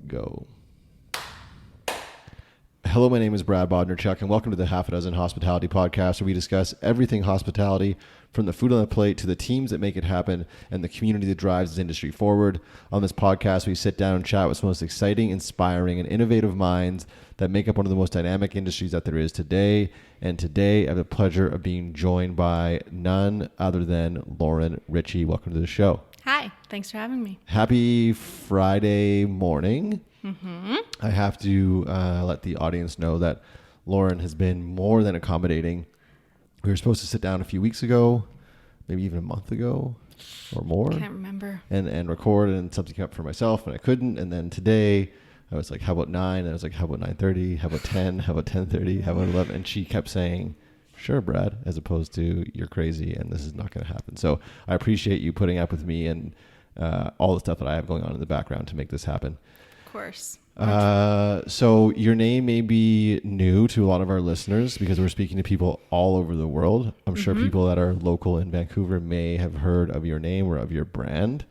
go. Hello, my name is Brad Bodnerchuk, and welcome to the Half a Dozen Hospitality Podcast, where we discuss everything hospitality, from the food on the plate to the teams that make it happen and the community that drives this industry forward. On this podcast, we sit down and chat with some of the most exciting, inspiring, and innovative minds that make up one of the most dynamic industries that there is today. And today, I have the pleasure of being joined by none other than Lauren Ritiche. Welcome to the show. Hi, thanks for having me. Happy Friday morning. I have to let the audience know that Lauren has been more than accommodating. We were supposed to sit down a few weeks ago, maybe even a month ago or more. Can't remember. And record, and something came up for myself and I couldn't. And then today I was like, how about 9? And I was like, how about 9:30? How about 10? How about 10:30? How about 11? And she kept saying, sure, Brad, as opposed to you're crazy and this is not going to happen. So I appreciate you putting up with me and all the stuff that I have going on in the background to make this happen. Of course. So your name may be new to a lot of our listeners because we're speaking to people all over the world. I'm sure people that are local in Vancouver may have heard of your name or of your brand,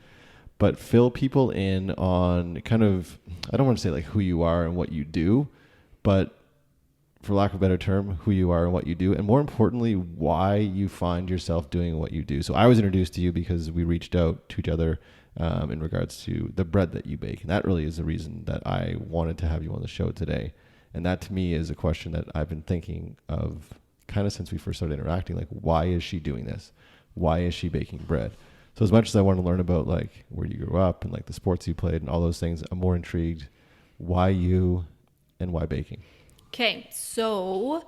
but fill people in on kind of, I don't want to say like who you are and what you do, but for lack of a better term, who you are and what you do, and more importantly, why you find yourself doing what you do. So I was introduced to you because we reached out to each other in regards to the bread that you bake. And that really is the reason that I wanted to have you on the show today. And that to me is a question that I've been thinking of kind of since we first started interacting. Like, why is she doing this? Why is she baking bread? So as much as I want to learn about like where you grew up and like the sports you played and all those things, I'm more intrigued. Why you and why baking? Okay, so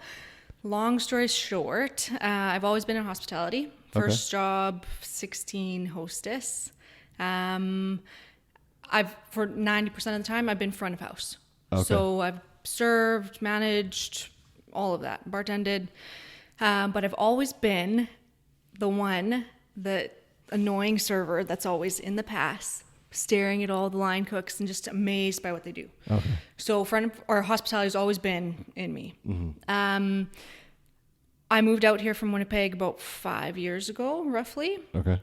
long story short, I've always been in hospitality. First job, 16, hostess. For 90% of the time, I've been front of house. Okay. So I've served, managed, all of that, bartended. But I've always been the annoying server that's always in the pass, staring at all the line cooks and just amazed by what they do. Okay. So hospitality has always been in me. Mm-hmm. I moved out here from Winnipeg about 5 years ago, roughly. Okay.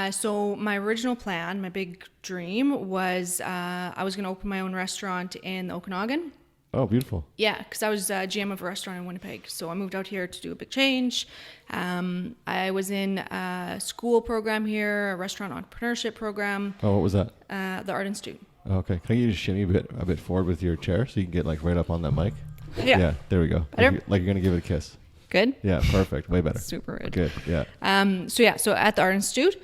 So my original plan, my big dream was I was going to open my own restaurant in the Okanagan. Oh, beautiful. Yeah, because I was GM of a restaurant in Winnipeg. So I moved out here to do a big change. I was in a school program here, a restaurant entrepreneurship program. Oh, what was that? The Art Institute. Okay. Can you just shimmy a bit forward with your chair so you can get like right up on that mic? Yeah. Yeah, there we go. Like you're going to give it a kiss. Good? Yeah, perfect. Way better. Super good. Good, yeah. So at the Art Institute,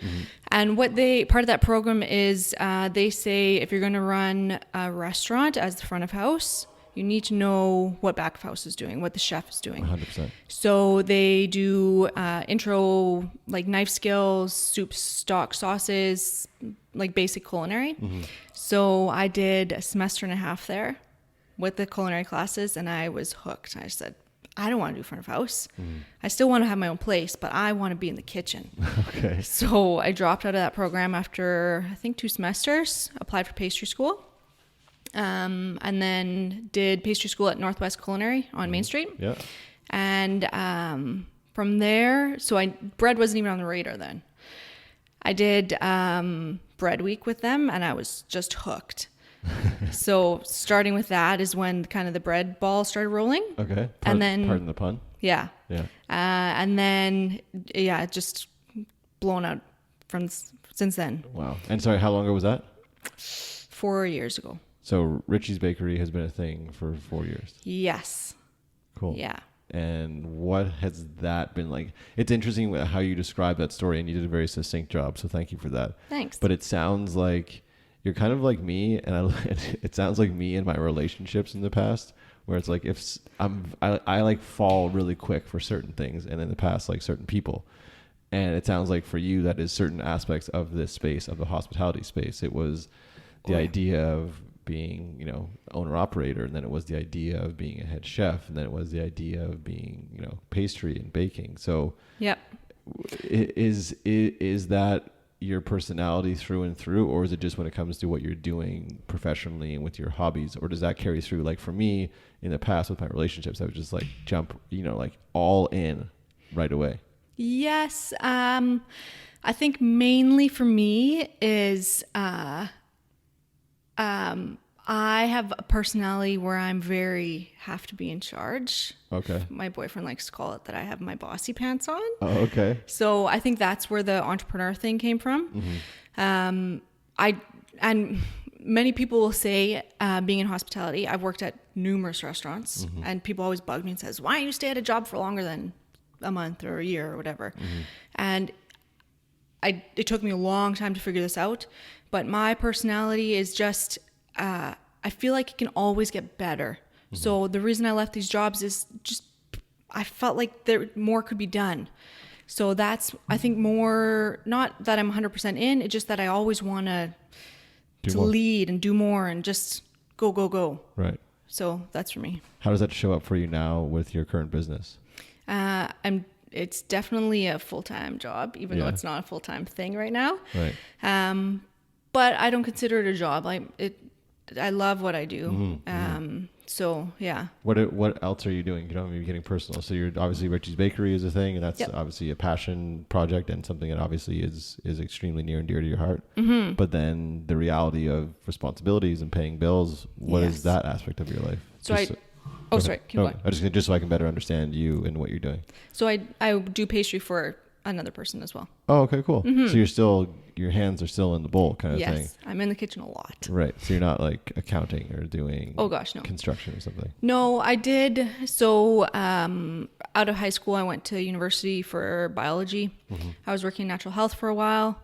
and part of that program is they say if you're going to run a restaurant as the front of house, you need to know what back of house is doing, what the chef is doing. 100%. So they do intro, like knife skills, soups, stock, sauces, like basic culinary. Mm-hmm. So I did a semester and a half there with the culinary classes, and I was hooked. I said, I don't want to do front of house. I still want to have my own place, but I want to be in the kitchen. Okay. So I dropped out of that program after, I think, 2 semesters, applied for pastry school, and then did pastry school at Northwest Culinary on Main Street. Yeah. And from there, bread wasn't even on the radar then. I did bread week with them, and I was just hooked. So starting with that is when kind of the bread ball started rolling. Okay. Pardon the pun. Yeah. Yeah. And then, just blown out since then. Wow. And sorry, how long ago was that? 4 years ago. So Ritchies Bakery has been a thing for 4 years. Yes. Cool. Yeah. And what has that been like? It's interesting how you describe that story, and you did a very succinct job. So thank you for that. Thanks. But it sounds like you're kind of like me, and it sounds like me in my relationships in the past, where it's like if I like fall really quick for certain things, and in the past like certain people, and it sounds like for you that is certain aspects of this space, of the hospitality space. It was the idea of being, owner operator, and then it was the idea of being a head chef, and then it was the idea of being, pastry and baking. So, yep. Is that your personality through and through, or is it just when it comes to what you're doing professionally and with your hobbies, or does that carry through? Like for me in the past with my relationships, I would just like jump, like all in right away. Yes. I think mainly for me is, I have a personality where I'm have to be in charge. Okay. My boyfriend likes to call it that I have my bossy pants on. Oh, okay. So I think that's where the entrepreneur thing came from. And many people will say, being in hospitality, I've worked at numerous restaurants, and people always bug me and says, why don't you stay at a job for longer than a month or a year or whatever? And it took me a long time to figure this out, but my personality is just, I feel like it can always get better. So the reason I left these jobs is just, I felt like more could be done. So that's, I think, more, not that I'm 100% in, it's just that I always want to lead and do more and just go. Right. So that's for me. How does that show up for you now with your current business? It's definitely a full-time job, even though it's not a full-time thing right now. Right. But I don't consider it a job. I love what I do. So yeah. What else are you doing? You know, maybe getting personal. So you're obviously Ritchies Bakery is a thing, and that's obviously a passion project and something that obviously is extremely near and dear to your heart. But then the reality of responsibilities and paying bills. What is that aspect of your life? So sorry. Keep going. Just so I can better understand you and what you're doing. So I do pastry for another person as well. Oh, okay, cool. So your hands are still in the bowl kind of thing. Yes, I'm in the kitchen a lot. Right. So you're not like accounting or doing no construction or something. No, I did. So out of high school, I went to university for biology. I was working in natural health for a while,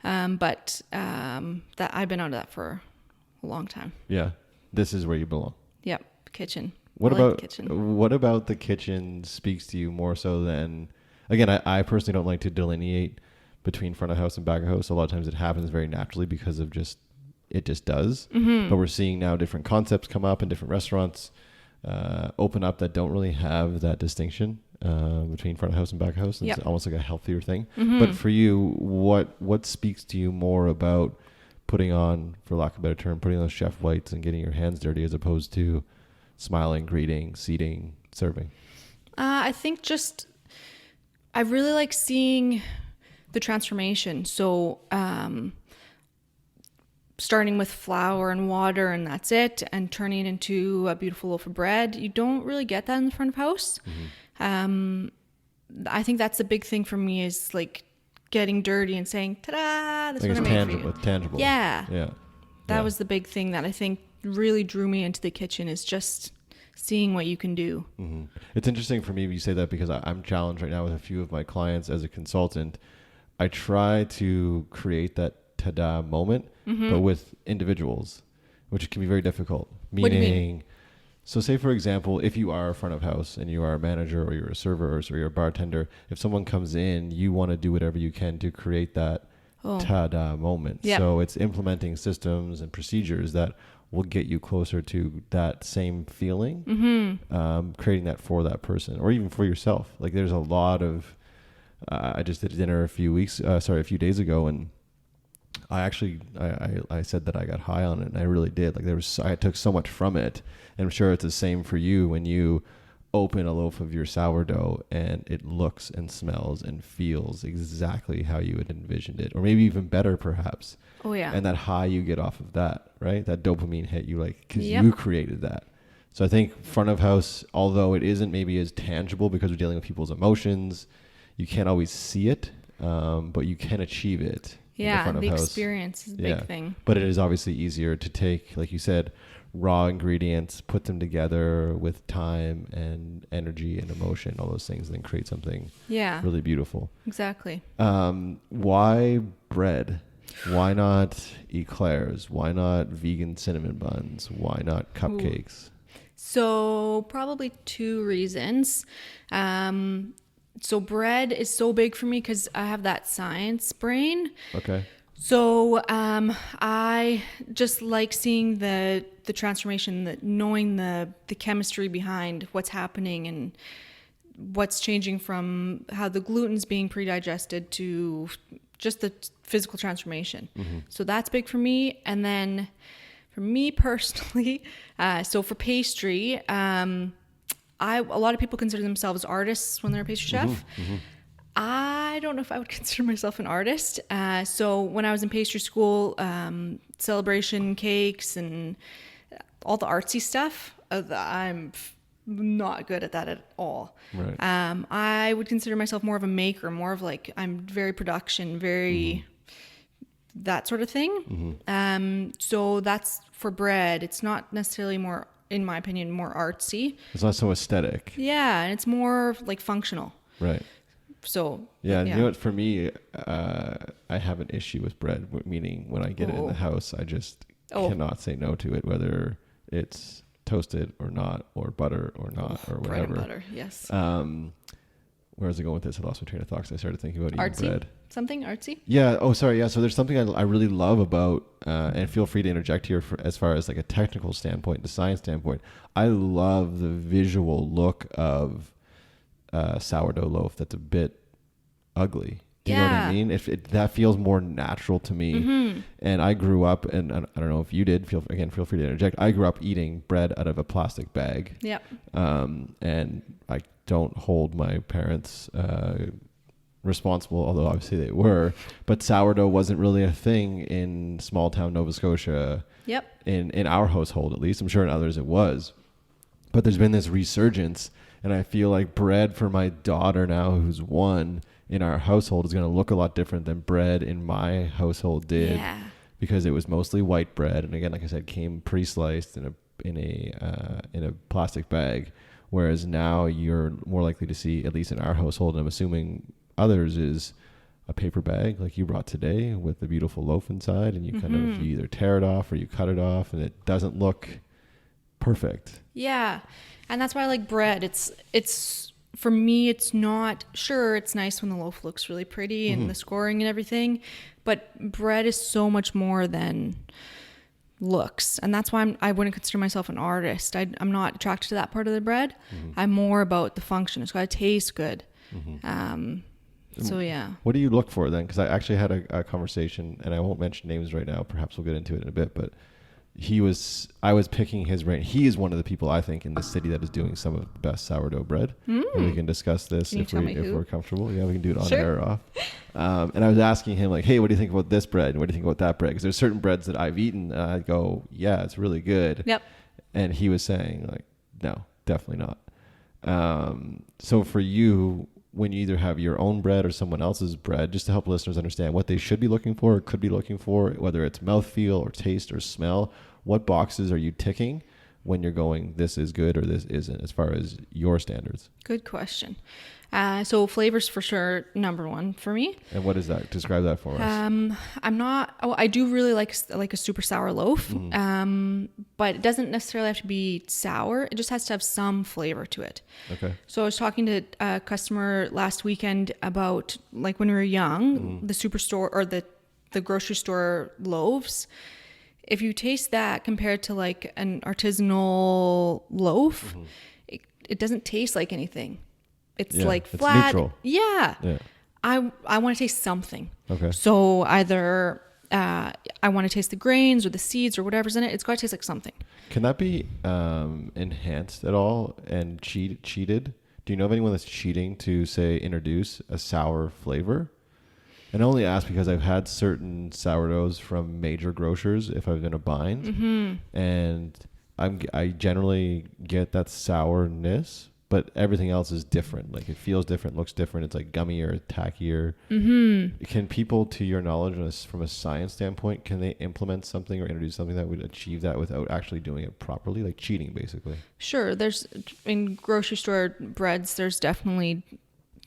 but that I've been out of that for a long time. Yeah, this is where you belong. Yep, kitchen. What about the kitchen speaks to you more so than? Again, I personally don't like to delineate between front of house and back of house. A lot of times it happens very naturally because of it just does. But we're seeing now different concepts come up and different restaurants open up that don't really have that distinction between front of house and back of house. It's almost like a healthier thing. But for you, what speaks to you more about putting on, for lack of a better term, putting on those chef whites and getting your hands dirty as opposed to smiling, greeting, seating, serving? I think I really like seeing the transformation. So starting with flour and water and that's it, and turning it into a beautiful loaf of bread. You don't really get that in the front of house. I think that's the big thing for me is like getting dirty and saying, ta-da, this is what I made for you. It's tangible. Yeah. That was the big thing that I think really drew me into the kitchen, is just seeing what you can do. It's interesting for me you say that because I'm challenged right now with a few of my clients as a consultant. I try to create that ta-da moment, but with individuals, which can be very difficult. Meaning, what do you mean? So say, for example, if you are a front of house and you are a manager or you're a server or you're a bartender, if someone comes in, you want to do whatever you can to create that ta-da moment. Yeah. So it's implementing systems and procedures that will get you closer to that same feeling, creating that for that person or even for yourself. Like there's a lot of, I just did dinner a few days ago, and I said that I got high on it, and I really did. Like I took so much from it, and I'm sure it's the same for you when you open a loaf of your sourdough and it looks and smells and feels exactly how you had envisioned it, or maybe even better perhaps. Oh yeah. And that high you get off of that, right? That dopamine hit you like, because you created that. So I think front of house, although it isn't maybe as tangible because we're dealing with people's emotions, you can't always see it, but you can achieve it. Yeah, the experience is a big thing. But it is obviously easier to take, like you said, raw ingredients, put them together with time and energy and emotion, all those things, and then create something really beautiful. Exactly. Why bread? Why not eclairs? Why not vegan cinnamon buns? Why not cupcakes? So probably two reasons. So bread is so big for me because I have that science brain. Okay. So I just like seeing the transformation, knowing the chemistry behind what's happening and what's changing from how the gluten's being pre-digested to just the physical transformation. So that's big for me. And then for me personally, so for pastry, a lot of people consider themselves artists when they're a pastry chef. I don't know if I would consider myself an artist. So when I was in pastry school, celebration cakes and all the artsy stuff, I'm not good at that at all. Right. I would consider myself more of a maker, more of like, I'm very production, very that sort of thing. So that's for bread. It's not necessarily more, in my opinion, more artsy. It's not so aesthetic. Yeah, and it's more like functional. Right. So yeah, you know what? For me, I have an issue with bread. Meaning, when I get it in the house, I just cannot say no to it, whether it's toasted or not, or butter or not, or whatever. Bread and butter, yes. Where was I going with this? I lost my train of thought because I started thinking about eating bread. Something artsy? Yeah. Oh, sorry. Yeah. So there's something I really love about, and feel free to interject here as far as like a technical standpoint, the science standpoint. I love the visual look of sourdough loaf that's a bit ugly. Do you know what I mean? That feels more natural to me. And I grew up, and I don't know if you did. Feel free to interject. I grew up eating bread out of a plastic bag. Yep. And I don't hold my parents responsible, although obviously they were. But sourdough wasn't really a thing in small town Nova Scotia. Yep. In our household, at least. I'm sure in others it was. But there's been this resurgence, and I feel like bread for my daughter now, who's 1, in our household is going to look a lot different than bread in my household did, because it was mostly white bread, and again, like I said, came pre-sliced in a plastic bag, whereas now you're more likely to see, at least in our household, and I'm assuming others, is a paper bag like you brought today with a beautiful loaf inside, and you kind of, you either tear it off or you cut it off, and it doesn't look perfect. Yeah, and that's why I like bread. It's for me, it's not, sure, it's nice when the loaf looks really pretty and the scoring and everything, but bread is so much more than looks. And that's why I wouldn't consider myself an artist. I'm not attracted to that part of the bread. I'm more about the function. It's got to taste good. So, yeah. What do you look for then? Because I actually had a conversation, and I won't mention names right now. Perhaps we'll get into it in a bit, but I was picking his brain. He is one of the people, I think, in this city that is doing some of the best sourdough bread. And we can discuss this if we're comfortable. Yeah, we can do it on air or off. And I was asking him, like, hey, what do you think about this bread? And what do you think about that bread? Because there's certain breads that I've eaten, and I go, yeah, it's really good. Yep. And he was saying, like, no, definitely not. So for you, when you either have your own bread or someone else's bread, just to help listeners understand what they should be looking for or could be looking for, whether it's mouthfeel or taste or smell, what boxes are you ticking when you're going, this is good or this isn't, as far as your standards? Good question. So flavors for sure, number one for me. And what is that? Describe that for us. I do really like a super sour loaf, but it doesn't necessarily have to be sour. It just has to have some flavor to it. Okay. So I was talking to a customer last weekend about, like, when we were young, the superstore or the grocery store loaves. If you taste that compared to like an artisanal loaf, it doesn't taste like anything. It's like flat. It's neutral. Yeah. I want to taste something. Okay. So either I want to taste the grains or the seeds or whatever's in it. It's got to taste like something. Can that be enhanced at all and cheated? Do you know of anyone that's cheating to, say, introduce a sour flavor? And I only ask because I've had certain sourdoughs from major grocers if I've been a bind, and I generally get that sourness, but everything else is different. Like, it feels different, looks different. It's like gummier, tackier. Can people, to your knowledge, from a science standpoint, can they implement something or introduce something that would achieve that without actually doing it properly, like cheating, basically? Sure. There's, in grocery store breads, there's definitely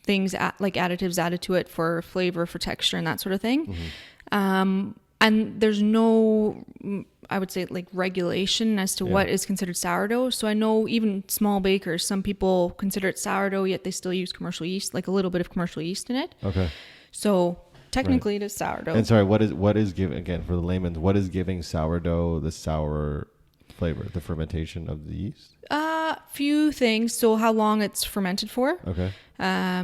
things like additives added to it for flavor, for texture, and that sort of thing. And there's no, I would say, like, regulation as to what is considered sourdough. So I know even small bakers, some people consider it sourdough, yet they still use commercial yeast, like a little bit of commercial yeast in it. Okay. So technically it is sourdough. And sorry, what is giving, again, for the layman, what is giving sourdough the sour flavor? The fermentation of the yeast? Few things. So how long it's fermented for. Okay.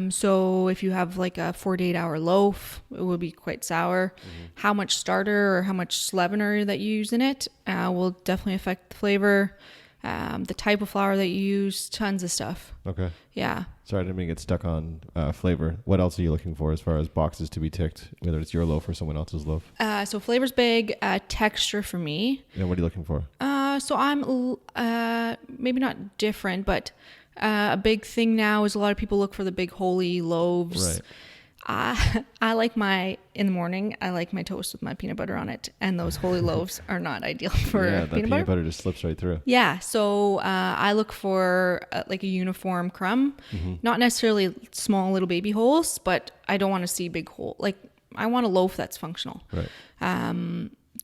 So if you have like a 48 hour loaf, it will be quite sour. How much starter or how much leavener that you use in it will definitely affect the flavor. The type of flour that you use, tons of stuff. Okay. Yeah. Sorry, I didn't mean to get stuck on flavor. What else are you looking for as far as boxes to be ticked, whether it's your loaf or someone else's loaf? So flavor's big. Texture for me. And what are you looking for? So I'm maybe not different, but a big thing now is a lot of people look for the big holy loaves. Right. I like in the morning, I like my toast with my peanut butter on it. And those holy loaves are not ideal for Yeah, that peanut butter. just slips right through. Yeah. So I look for like a uniform crumb, not necessarily small little baby holes, but I don't want to see big hole. Like I want a loaf that's functional. Right.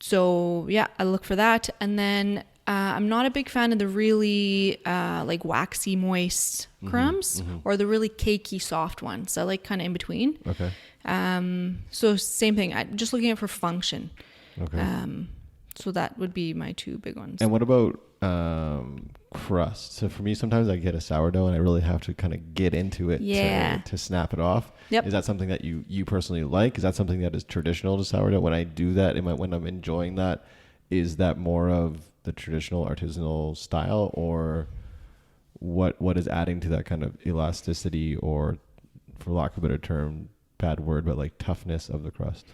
So yeah, I look for that. And then I'm not a big fan of the really like waxy moist crumbs or the really cakey soft ones. I like kind of in between. Okay. So same thing. I'm just looking at for function. Okay. So that would be my two big ones. And what about crust? So for me, sometimes I get a sourdough and I really have to kind of get into it to snap it off. Yep. Is that something that you personally like? Is that something that is traditional to sourdough? When I do that, when I'm enjoying that, is that more of the traditional artisanal style, or what is adding to that kind of elasticity, or for lack of a better term, bad word, but like toughness of the crust?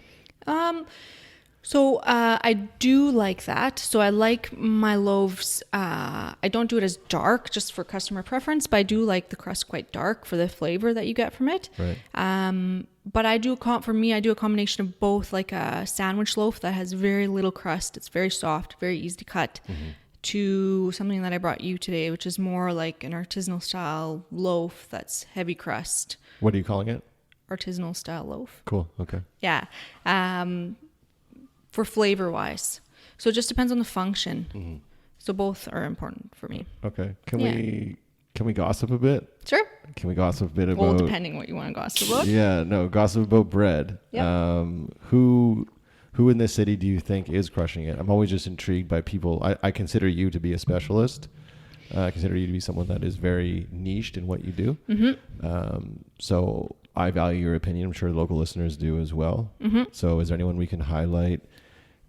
So I do like that. So I like my loaves. I don't do it as dark just for customer preference, but I do like the crust quite dark for the flavor that you get from it. Right. But I do a combination of both, like a sandwich loaf that has very little crust. It's very soft, very easy to cut, to something that I brought you today, which is more like an artisanal style loaf that's heavy crust. What are you calling it? Artisanal style loaf. Cool. Okay. Yeah. For flavor wise. So it just depends on the function. So both are important for me. Okay. Can we gossip a bit? Sure. Can we gossip a bit about... Well, depending what you want to gossip about. Yeah, no, gossip about bread. Yep. Who in this city do you think is crushing it? I'm always just intrigued by people. I consider you to be a specialist. I consider you to be someone that is very niched in what you do. So I value your opinion. I'm sure local listeners do as well. So is there anyone we can highlight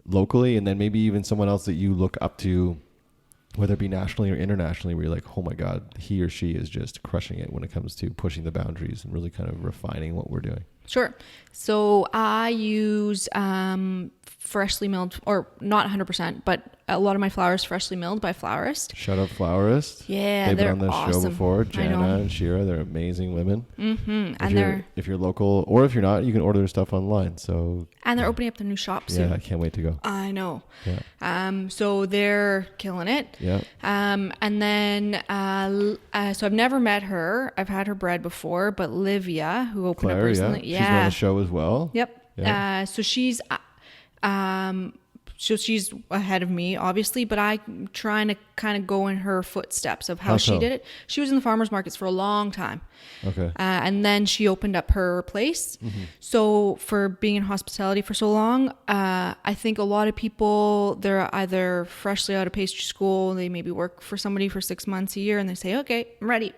locally, and then maybe even someone else that you look up to, whether it be nationally or internationally, where you're like, oh my God, he or she is just crushing it when it comes to pushing the boundaries and really kind of refining what we're doing? Sure. So I use freshly milled, or not 100%, but a lot of my flour is freshly milled by Flourist. Shout out Flourist. Yeah, they've they're been on this awesome. show before. Jana I know. and Shira, they're amazing women. And If you're local, or if you're not, you can order their stuff online. So they're opening up their new shop soon. yeah, I can't wait to go. I know. Yeah. So they're killing it. Yeah. And then, so I've never met her. I've had her bread before, but Livia, who opened Claire, up recently. She's on the show as well. Yep. Yeah. So she's ahead of me, obviously, but I'm trying to kind of go in her footsteps of how she did it. She was in the farmers markets for a long time. Okay. And then she opened up her place. So for being in hospitality for so long, I think a lot of people, they're either freshly out of pastry school, they maybe work for somebody for 6 months, a year, and they say, okay, I'm ready.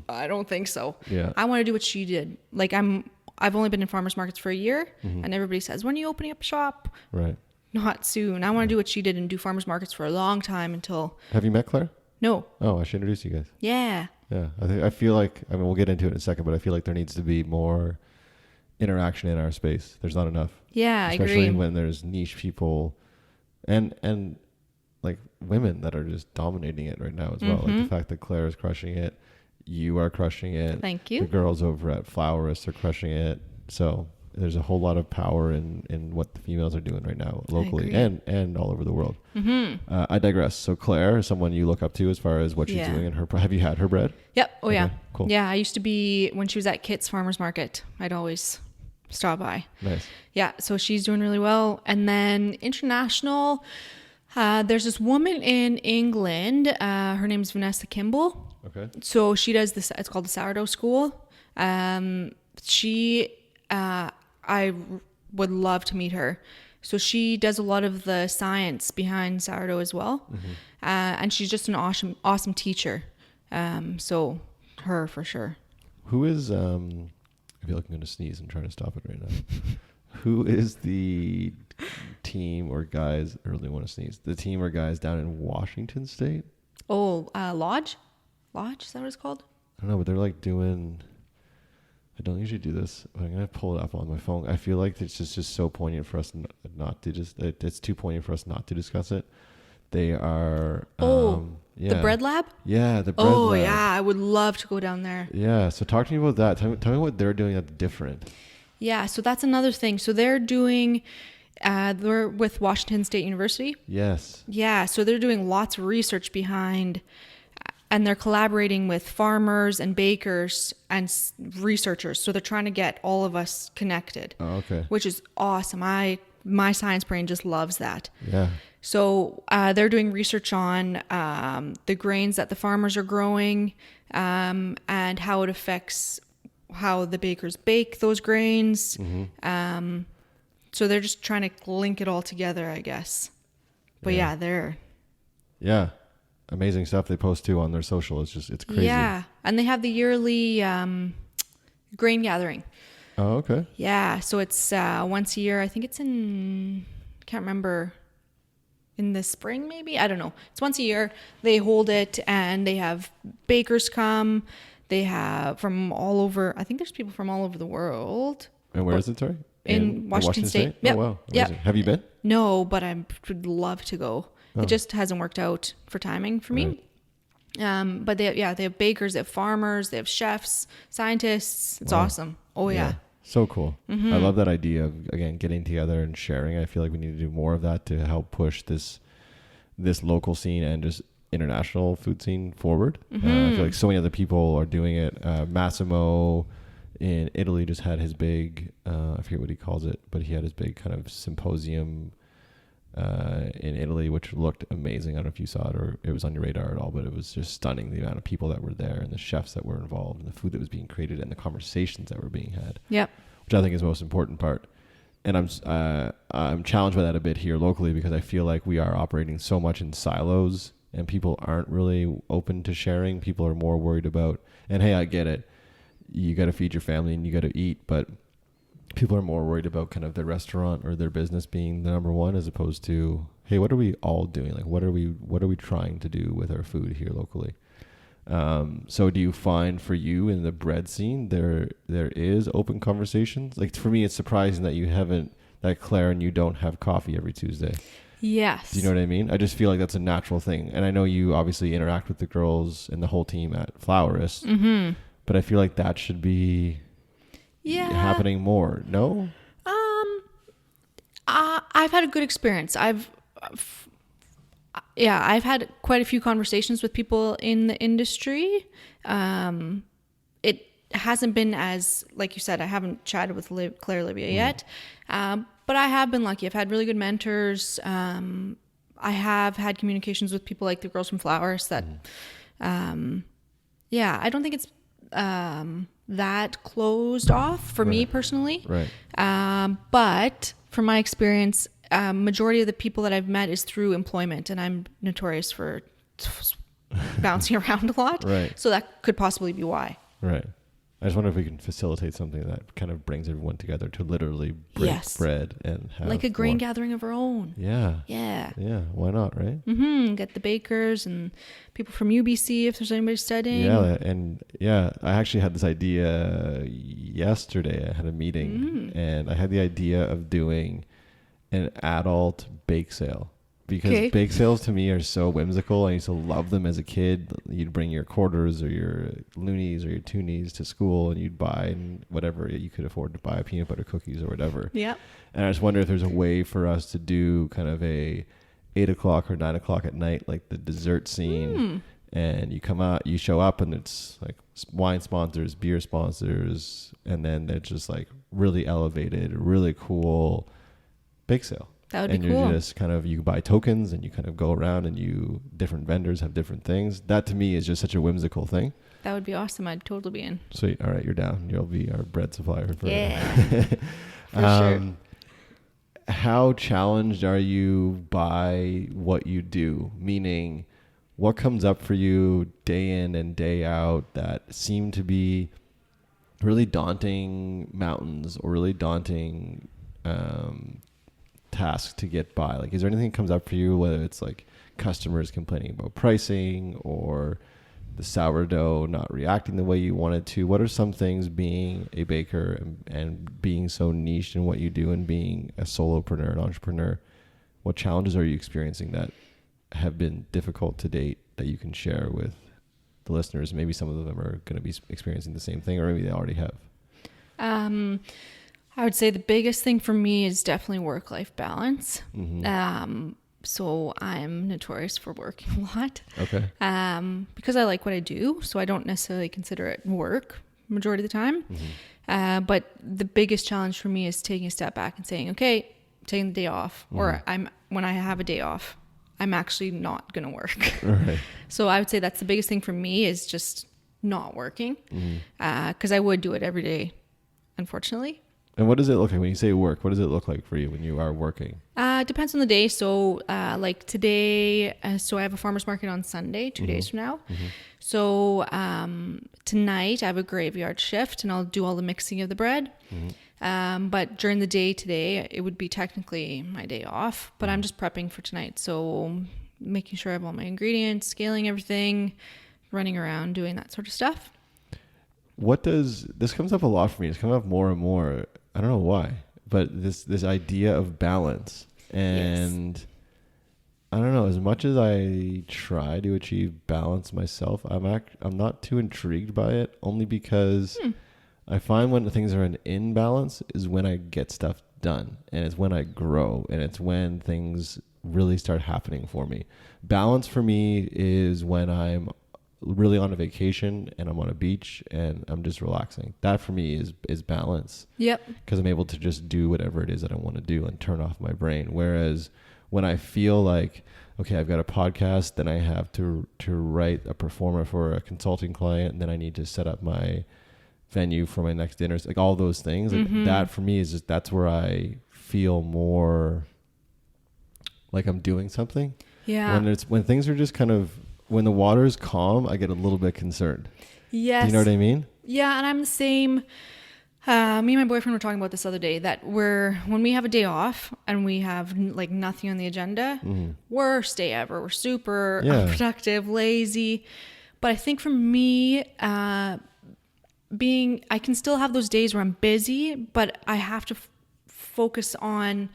I don't think so. Yeah. I want to do what she did. Like I've only been in farmers markets for a year, and everybody says, when are you opening up shop? Right. Not soon. I want to do what she did and do farmers markets for a long time until... Have you met Claire? No. Oh, I should introduce you guys. Yeah. Yeah. I feel like, we'll get into it in a second, but I feel like there needs to be more interaction in our space. There's not enough. Yeah, I agree. Especially when there's niche people and like women that are just dominating it right now as well. Like the fact that Claire is crushing it, you are crushing it. Thank you. The girls over at Flourist are crushing it. So there's a whole lot of power in what the females are doing right now locally and all over the world. I digress. So Claire is someone you look up to as far as what she's doing in her. Have you had her bread? Yep. Oh, yeah. Cool. Yeah. I used to be, when she was at Kit's Farmers Market, I'd always stop by. Nice. Yeah. So she's doing really well. And then international, there's this woman in England. Her name's Vanessa Kimbell. Okay. So she does this, it's called the Sourdough School. I would love to meet her. So she does a lot of the science behind sourdough as well. And she's just an awesome teacher. So her for sure. Who is, I feel like I'm going to sneeze. I'm trying to stop it right now. Who is the team or guys, I really want to sneeze, the team or guys down in Washington State? Oh, Lodge? Lodge, is that what it's called? I don't know, but they're like doing... I don't usually do this, but I'm going to pull it up on my phone. I feel like it's just so poignant for us not to just... It's too poignant for us not to discuss it. They are. The bread lab? Yeah, the bread lab. Oh, yeah. I would love to go down there. Yeah. So talk to me about that. Tell me what they're doing that's different. Yeah. So that's another thing. So they're doing, they're with Washington State University. Yes. Yeah. So they're doing lots of research behind, and they're collaborating with farmers and bakers and researchers. So they're trying to get all of us connected. Oh, okay. Which is awesome. My science brain just loves that. Yeah. So they're doing research on the grains that the farmers are growing, and how it affects how the bakers bake those grains. Mm-hmm. So they're just trying to link it all together, I guess. But yeah, they're... Yeah. Amazing stuff they post too on their social. It's crazy. Yeah. And they have the yearly grain gathering. Oh, okay. Yeah. So it's once a year. I think it's can't remember, in the spring maybe. I don't know. It's once a year. They hold it and they have bakers come. They have from all over. I think there's people from all over the world. And where is it, sorry? In Washington State. Yep. Oh, wow. Amazing. Yep. Have you been? No, but I would love to go. It just hasn't worked out for timing for me. Right. But they have bakers, they have farmers, they have chefs, scientists. It's awesome. Oh yeah. So cool. Mm-hmm. I love that idea of, again, getting together and sharing. I feel like we need to do more of that to help push this local scene and just international food scene forward. Mm-hmm. I feel like so many other people are doing it. Massimo in Italy just had his big, I forget what he calls it, but he had his big kind of symposium in Italy, which looked amazing. I don't know if you saw it or it was on your radar at all, but it was just stunning, the amount of people that were there and the chefs that were involved and the food that was being created and the conversations that were being had. Yep. Which I think is the most important part. And I'm challenged by that a bit here locally because I feel like we are operating so much in silos and people aren't really open to sharing. People are more worried about, and hey, I get it, you got to feed your family and you got to eat, but people are more worried about kind of their restaurant or their business being the number one, as opposed to, hey, what are we all doing? Like, what are we trying to do with our food here locally? So do you find for you in the bread scene, there is open conversations? Like for me, it's surprising that Claire and you don't have coffee every Tuesday. Yes. Do you know what I mean? I just feel like that's a natural thing. And I know you obviously interact with the girls and the whole team at Flourist, but I feel like that should be happening more. No? I've had a good experience. I've had quite a few conversations with people in the industry. It hasn't been as, like you said, I haven't chatted with Claire Livia yet. But I have been lucky. I've had really good mentors. I have had communications with people like the girls from Flourist that, I don't think it's that closed off for me personally. Right. But from my experience, majority of the people that I've met is through employment, and I'm notorious for bouncing around a lot. Right. So that could possibly be why. Right. I just wonder if we can facilitate something that kind of brings everyone together to literally break bread and have like a grain gathering of our own. Yeah. Yeah. Yeah. Why not? Right. Get the bakers and people from UBC if there's anybody studying. Yeah. And I actually had this idea yesterday. I had a meeting and I had the idea of doing an adult bake sale. Because bake sales to me are so whimsical. I used to love them as a kid. You'd bring your quarters or your loonies or your toonies to school and you'd buy whatever you could afford to buy, peanut butter cookies or whatever. Yeah. And I just wonder if there's a way for us to do kind of a 8 o'clock or 9 o'clock at night, like the dessert scene. And you come out, you show up and it's like wine sponsors, beer sponsors. And then they're just like really elevated, really cool bake sale. That would be cool. And you're just kind of, you buy tokens and you kind of go around and different vendors have different things. That to me is just such a whimsical thing. That would be awesome. I'd totally be in. Sweet. All right. You're down. You'll be our bread supplier. For sure. How challenged are you by what you do? Meaning, what comes up for you day in and day out that seem to be really daunting mountains or really daunting task to get by? Like, is there anything that comes up for you, whether it's like customers complaining about pricing or the sourdough not reacting the way you wanted to? What are some things being a baker and being so niche in what you do and being a solopreneur, an entrepreneur? What challenges are you experiencing that have been difficult to date that you can share with the listeners? Maybe some of them are going to be experiencing the same thing, or maybe they already have. I would say the biggest thing for me is definitely work-life balance. So I'm notorious for working a lot. Okay. Because I like what I do, so I don't necessarily consider it work majority of the time. But the biggest challenge for me is taking a step back and saying, okay, taking the day off, or when I have a day off, I'm actually not going to work. Right. So I would say that's the biggest thing for me is just not working, because I would do it every day, unfortunately. And what does it look like when you say work? What does it look like for you when you are working? It depends on the day. So like today, so I have a farmer's market on Sunday, 2 days from now. So tonight I have a graveyard shift and I'll do all the mixing of the bread. But during the day today, it would be technically my day off, but I'm just prepping for tonight. So making sure I have all my ingredients, scaling everything, running around, doing that sort of stuff. This comes up a lot for me. It's come up more and more. I don't know why, but this idea of balance, and yes. I don't know, as much as I try to achieve balance myself, I'm not too intrigued by it, only because I find when things are in imbalance is when I get stuff done, and it's when I grow, and it's when things really start happening for me. Balance for me is when I'm really on a vacation and I'm on a beach and I'm just relaxing. That for me is balance. Yep. Because I'm able to just do whatever it is that I want to do and turn off my brain. Whereas when I feel like, okay, I've got a podcast, then I have to write a performer for a consulting client, and then I need to set up my venue for my next dinners, like all those things. Like that for me is just, that's where I feel more like I'm doing something. Yeah. When things are just kind of, when the water is calm, I get a little bit concerned. Yes. Do you know what I mean? Yeah, and I'm the same. Me and my boyfriend were talking about this the other day, that when we have a day off and we have like nothing on the agenda, worst day ever. We're super unproductive, lazy. But I think for me, I can still have those days where I'm busy, but I have to focus on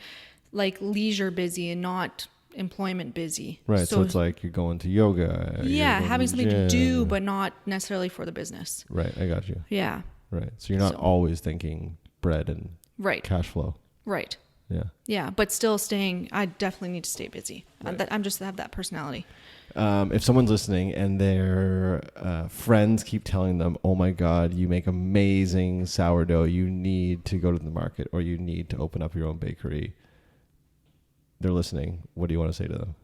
like leisure busy and not employment busy. Right. So it's like you're going to yoga. Yeah. Having something to do, but not necessarily for the business. Right. I got you. Yeah. Right. So you're not always thinking bread and cash flow. Right. Yeah. Yeah. But still I definitely need to stay busy. Right. I'm just have that personality. If someone's listening and their friends keep telling them, oh my God, you make amazing sourdough, you need to go to the market, or you need to open up your own bakery, they're listening, what do you want to say to them?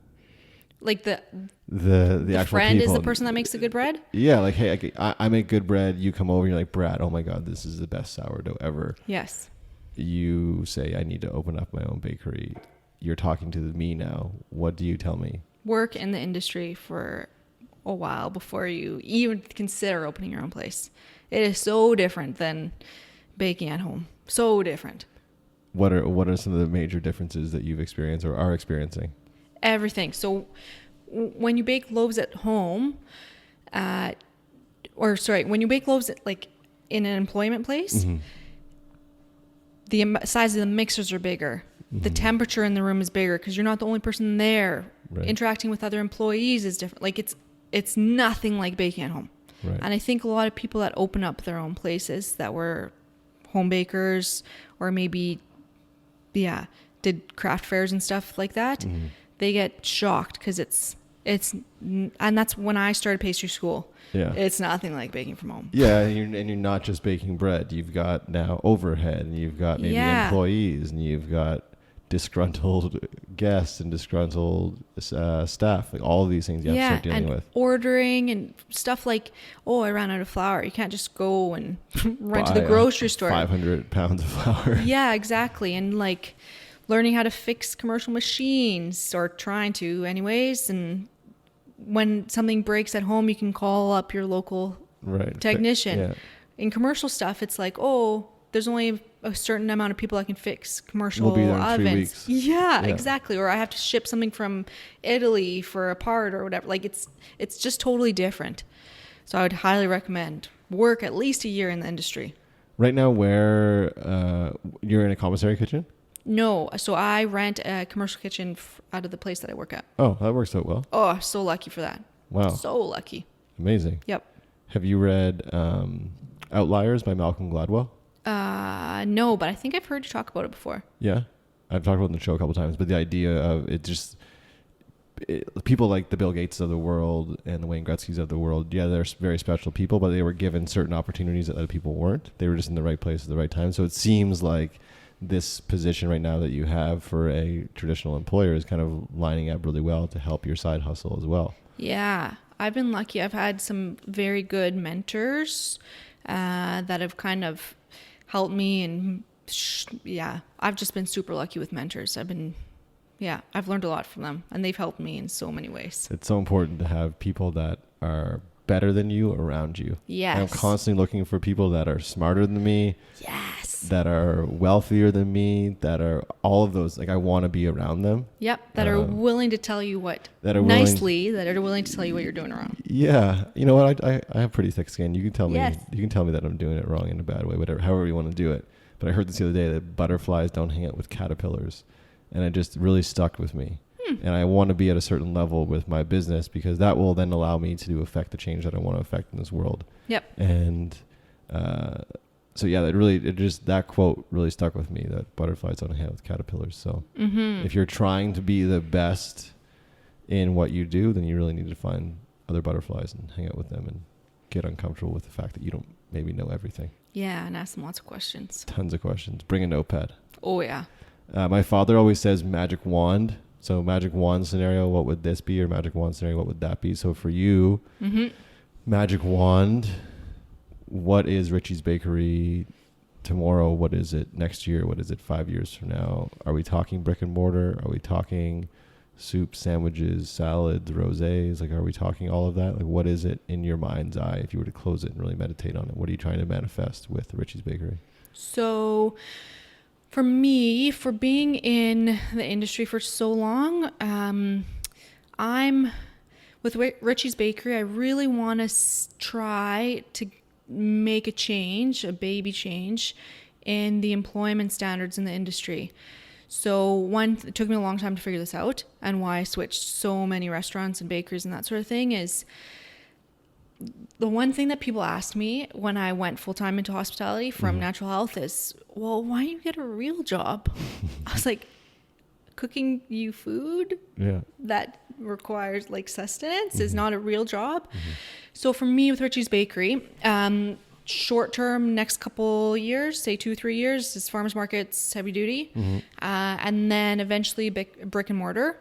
Like the actual friend people. Is the person that makes the good bread? Yeah, like, hey, I make good bread. You come over, you're like, Brad, oh my God, this is the best sourdough ever. Yes. You say, I need to open up my own bakery. You're talking to me now. What do you tell me? Work in the industry for a while before you even consider opening your own place. It is so different than baking at home. So different. What are some of the major differences that you've experienced or are experiencing? Everything. So when you bake loaves at home, when you bake loaves like in an employment place, the size of the mixers are bigger. The temperature in the room is bigger because you're not the only person there. Right. Interacting with other employees is different. Like it's nothing like baking at home. Right. And I think a lot of people that open up their own places that were home bakers or maybe did craft fairs and stuff like that, they get shocked because and that's when I started pastry school. Yeah, it's nothing like baking from home. Yeah, and you're not just baking bread. You've got now overhead, and you've got maybe employees, and you've got disgruntled guests and disgruntled staff. Like all of these things you have to start dealing with. Ordering and stuff like, oh, I ran out of flour. You can't just go and run to the grocery store. 500 pounds of flour. Yeah, exactly. And like learning how to fix commercial machines, or trying to anyways. And when something breaks at home, you can call up your local technician. Yeah. In commercial stuff, it's like, oh, there's only a certain amount of people that can fix commercial ovens. We'll be there in 3 weeks. Yeah, exactly. Or I have to ship something from Italy for a part or whatever. Like it's just totally different. So I would highly recommend work at least a year in the industry. Right now, where you're in a commissary kitchen? No. So I rent a commercial kitchen out of the place that I work at. Oh, that works out well. Oh, so lucky for that. Wow. So lucky. Amazing. Yep. Have you read Outliers by Malcolm Gladwell? No, but I think I've heard you talk about it before. Yeah. I've talked about it on the show a couple times, but the idea of people like the Bill Gates of the world and the Wayne Gretzky's of the world, yeah, they're very special people, but they were given certain opportunities that other people weren't. They were just in the right place at the right time. So it seems like this position right now that you have for a traditional employer is kind of lining up really well to help your side hustle as well. Yeah, I've been lucky. I've had some very good mentors that have kind of helped me, and I've just been super lucky with mentors. I've learned a lot from them, and they've helped me in so many ways. It's so important to have people that are better than you around you. Yes. I'm constantly looking for people that are smarter than me. Yes. That are wealthier than me, that are all of those. Like, I want to be around them. Yep. That are willing to tell you what that are willing to tell you what you're doing wrong. Yeah. You know what? I have pretty thick skin. You can tell me, yes. You can tell me that I'm doing it wrong in a bad way, whatever, however you want to do it. But I heard this the other day that butterflies don't hang out with caterpillars. And it just really stuck with me. And I want to be at a certain level with my business because that will then allow me to affect the change that I want to affect in this world. Yep. And so yeah, that quote really stuck with me, that butterflies don't hang out with caterpillars. So if you're trying to be the best in what you do, then you really need to find other butterflies and hang out with them and get uncomfortable with the fact that you don't maybe know everything. Yeah, and ask them lots of questions. Tons of questions. Bring a notepad. Oh yeah. My father always says magic wand. So magic wand scenario, what would this be? Or magic wand scenario, what would that be? So for you, magic wand, what is Ritchie's Bakery tomorrow? What is it next year? What is it 5 years from now? Are we talking brick and mortar? Are we talking soup, sandwiches, salads, rosés? Like, are we talking all of that? Like, what is it in your mind's eye if you were to close it and really meditate on it? What are you trying to manifest with Ritchie's Bakery? So for me, for being in the industry for so long, I'm with Ritchie's Bakery. I really want to try to make a baby change in the employment standards in the industry. So it took me a long time to figure this out, and why I switched so many restaurants and bakeries and that sort of thing is the one thing that people asked me when I went full-time into hospitality from natural health is, well, why don't you get a real job? I was like, cooking you food that requires like sustenance is not a real job. So for me with Ritchie's Bakery, short term, next couple years, say 2-3 years, is farmers markets, heavy duty, and then eventually brick and mortar.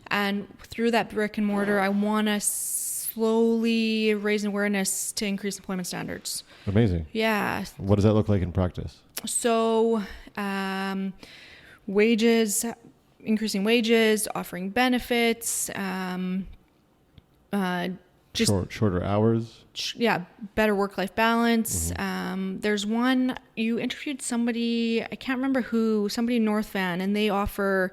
And through that brick and mortar, I want to slowly raise awareness to increase employment standards. Amazing. Yeah. What does that look like in practice? So wages, increasing wages, offering benefits, just shorter hours. Better work-life balance. There's one, you interviewed somebody, I can't remember who, somebody in North Van, and they offer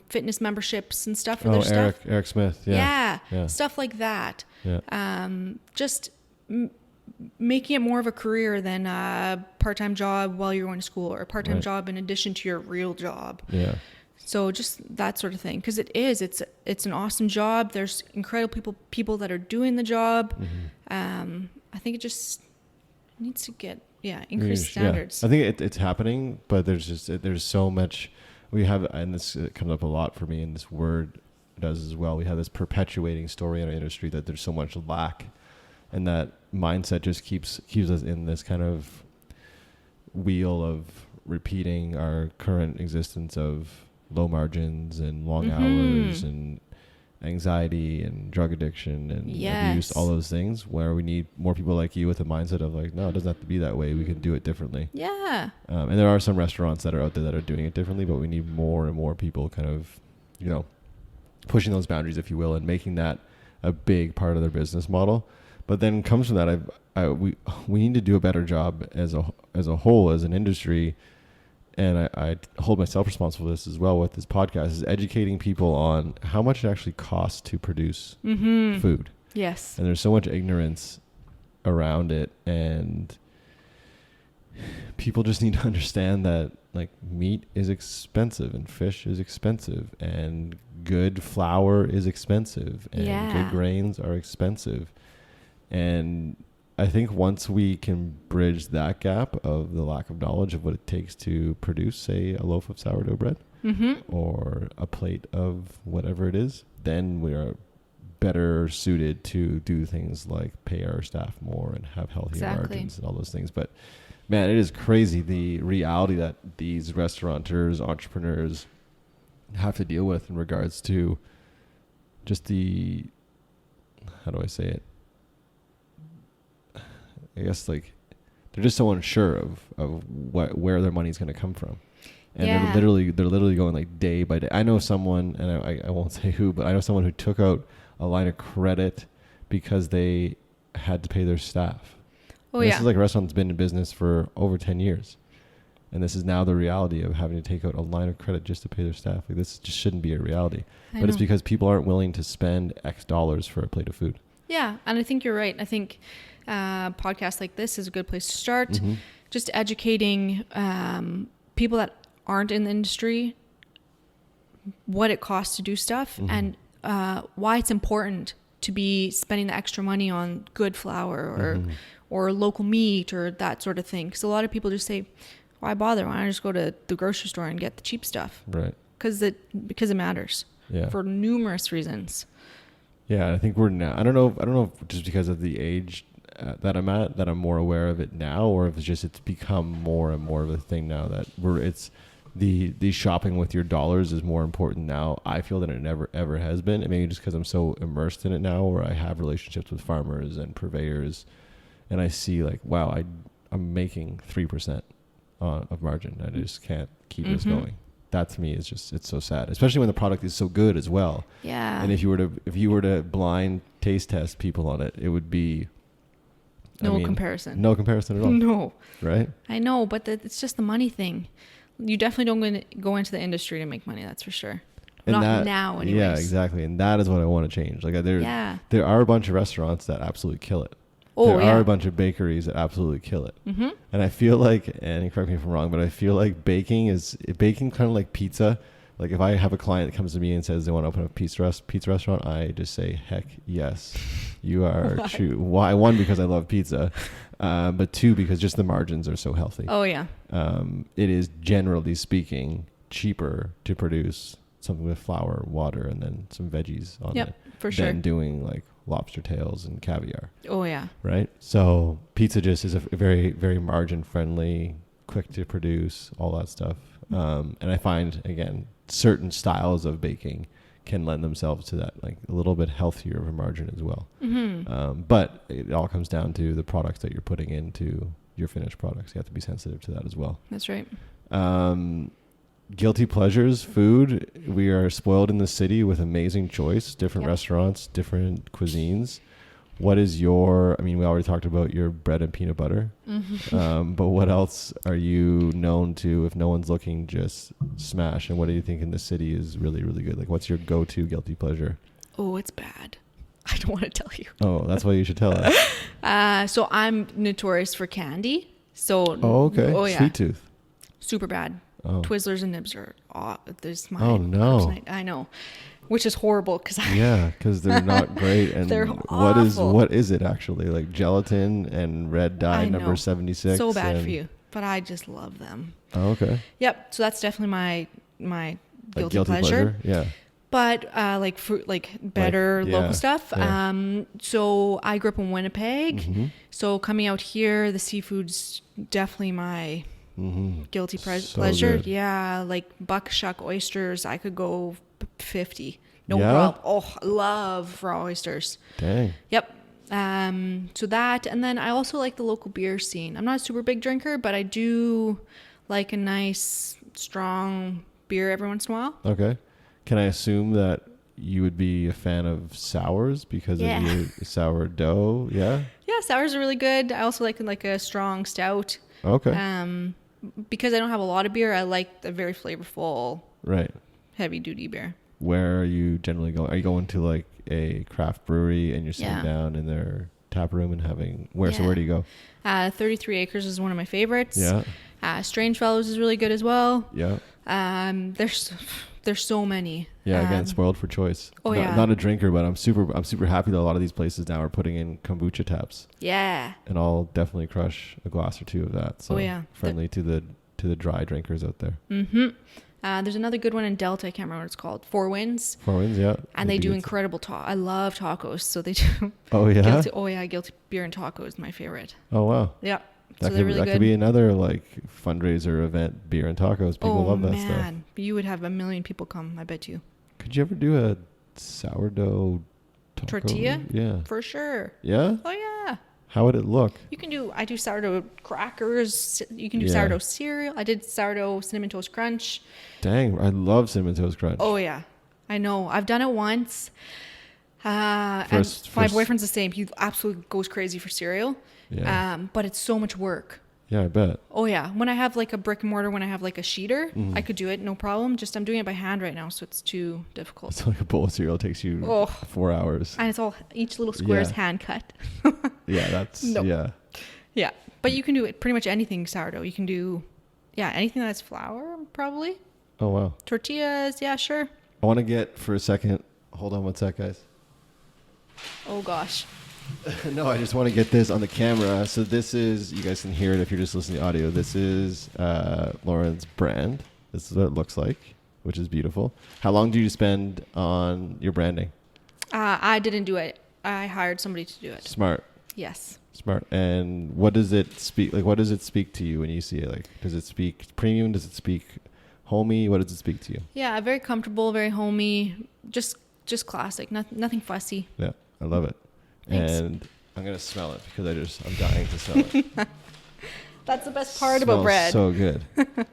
fitness memberships and stuff for their stuff. Eric Smith. Yeah. Stuff like that. Yeah. Just making it more of a career than a part-time job while you're going to school, or a part-time job in addition to your real job. Yeah. So just that sort of thing, because it's an awesome job. There's incredible people that are doing the job. I think it just needs to get increased standards. I think it's happening, but there's so much we have, and this comes up a lot for me, and this word does as well. We have this perpetuating story in our industry that there's so much lack, and that mindset just keeps us in this kind of wheel of repeating our current existence of low margins and long hours and anxiety and drug addiction and abuse, all those things, where we need more people like you with a mindset of like, no, it doesn't have to be that way. We can do it differently. Yeah. And there are some restaurants that are out there that are doing it differently, but we need more and more people kind of, pushing those boundaries, if you will, and making that a big part of their business model. But then comes from that, we need to do a better job as a whole, as an industry. And I hold myself responsible for this as well with this podcast, is educating people on how much it actually costs to produce food. Yes. And there's so much ignorance around it. And, people just need to understand that like meat is expensive and fish is expensive and good flour is expensive and good grains are expensive. And I think once we can bridge that gap of the lack of knowledge of what it takes to produce, say, a loaf of sourdough bread or a plate of whatever it is, then we are better suited to do things like pay our staff more and have healthier margins and all those things. But man, it is crazy the reality that these restaurateurs, entrepreneurs have to deal with in regards to just the, how do I say it? I guess like they're just so unsure of where their money's going to come from. And they're literally going like day by day. I know someone, and I won't say who, but I know someone who took out a line of credit because they had to pay their staff. Oh, this is like a restaurant that's been in business for over 10 years. And this is now the reality of having to take out a line of credit just to pay their staff. Like this just shouldn't be a reality. But it's because people aren't willing to spend X dollars for a plate of food. Yeah, and I think you're right. I think podcasts like this is a good place to start. Just educating people that aren't in the industry what it costs to do stuff and why it's important to be spending the extra money on good flour or local meat or that sort of thing. Because a lot of people just say, why bother? Why don't I just go to the grocery store and get the cheap stuff? Right. Because it matters for numerous reasons. Yeah, I think we're now. I don't know if just because of the age that I'm at that I'm more aware of it now, or if it's become more and more of a thing now that it's the shopping with your dollars is more important now, I feel, than it never ever has been. And maybe just because I'm so immersed in it now, where I have relationships with farmers and purveyors, and I see like, wow, I'm making 3% of margin. I just can't keep this going. That to me is just, it's so sad, especially when the product is so good as well. Yeah. And if you were to blind taste test people on it, it would be comparison. No comparison at all. No. Right? I know, but it's just the money thing. You definitely don't go into the industry to make money, that's for sure. And not now anyways. Yeah, exactly. And that is what I want to change. Like there are a bunch of restaurants that absolutely kill it. There are a bunch of bakeries that absolutely kill it. And I feel like, and correct me if I'm wrong, but I feel like baking kind of like pizza. Like if I have a client that comes to me and says they want to open a pizza restaurant, I just say, heck yes, you are true. Why? One, because I love pizza, but two, because just the margins are so healthy. Oh yeah. It is, generally speaking, cheaper to produce something with flour, water, and then some veggies on it for sure, than doing like lobster tails and caviar. Oh yeah. Right. So pizza just is a very, very margin friendly, quick to produce, all that stuff. And I find, again, certain styles of baking can lend themselves to that, like a little bit healthier of a margin as well. But it all comes down to the products that you're putting into your finished products. You have to be sensitive to that as well. That's right. Guilty pleasures, food. We are spoiled in the city with amazing choice, different restaurants, different cuisines. What is we already talked about your bread and peanut butter. But what else are you known to, if no one's looking, just smash? And what do you think in the city is really, really good? Like, what's your go-to guilty pleasure? Oh, it's bad. I don't want to tell you. Oh, that's why you should tell us. So I'm notorious for candy. So. Oh, okay. Oh, yeah. Sweet tooth. Super bad. Oh. Twizzlers and nibs are. There's my. Oh no. I know, which is horrible because they're not great. And they're awful. What is it actually? Like gelatin and red dye number 76. So bad for you, but I just love them. Oh, okay. Yep. So that's definitely my guilty pleasure. Yeah. But like fruit, like better local stuff. Yeah. So I grew up in Winnipeg. So coming out here, the seafood's definitely my guilty pleasure. Good. Yeah, like buckshuck oysters. I could go 50. No problem. Oh, I love raw oysters. Dang. Yep. So that, and then I also like the local beer scene. I'm not a super big drinker, but I do like a nice, strong beer every once in a while. Okay. Can I assume that you would be a fan of sours because of your sourdough? Yeah. Yeah, sours are really good. I also like a strong stout. Okay. Because I don't have a lot of beer, I like the very flavorful, heavy duty beer. Where are you generally going? Are you going to like a craft brewery and you're sitting down in their tap room and having where? So Yeah. where do you go? 33 Acres is one of my favorites. Yeah. Strange Fellows is really good as well. Yeah. There's so many. Yeah, again, spoiled for choice. Oh, yeah. Not a drinker, but I'm super happy that a lot of these places now are putting in kombucha taps. Yeah. And I'll definitely crush a glass or two of that. So friendly to the dry drinkers out there. Mm-hmm. There's another good one in Delta. I can't remember what it's called. Four Winds. Four Winds, yeah. And they do incredible I love tacos, so they do. Oh yeah. Guilty beer and tacos is my favorite. Oh wow. Yeah. That, so they're really that good. could be another like fundraiser event, beer and tacos. People love that stuff. Oh man, you would have 1 million people come. I bet you. Could you ever do a sourdough taco? Tortilla? Yeah. For sure. Yeah? Oh yeah. How would it look? I do sourdough crackers. You can do sourdough cereal. I did sourdough cinnamon toast crunch. Dang, I love cinnamon toast crunch. Oh yeah. I know. I've done it once. And my boyfriend's the same. He absolutely goes crazy for cereal. Yeah. But it's so much work. Yeah, I bet. Oh yeah. When I have like a brick and mortar, when I have like a sheeter, I could do it, no problem. Just I'm doing it by hand right now, so it's too difficult. It's like a bowl of cereal takes you 4 hours. And it's each little square is hand cut. Yeah, yeah. Yeah. But you can do it pretty much anything sourdough. You can do anything that's flour, probably. Oh wow. Tortillas, yeah, sure. I want to get for a second. Hold on one sec, guys. Oh gosh. No, I just want to get this on the camera. So this is, you guys can hear it if you're just listening to audio. This is Lauren's brand. This is what it looks like, which is beautiful. How long do you spend on your branding? I didn't do it. I hired somebody to do it. Smart. Yes. Smart. And what does it speak? Like, what does it speak to you when you see it? Like, does it speak premium? Does it speak homey? What does it speak to you? Yeah, very comfortable, very homey. Just classic. Nothing fussy. Yeah, I love it. Thanks. And I'm gonna smell it because I'm dying to smell it. That's the best part about bread. So good.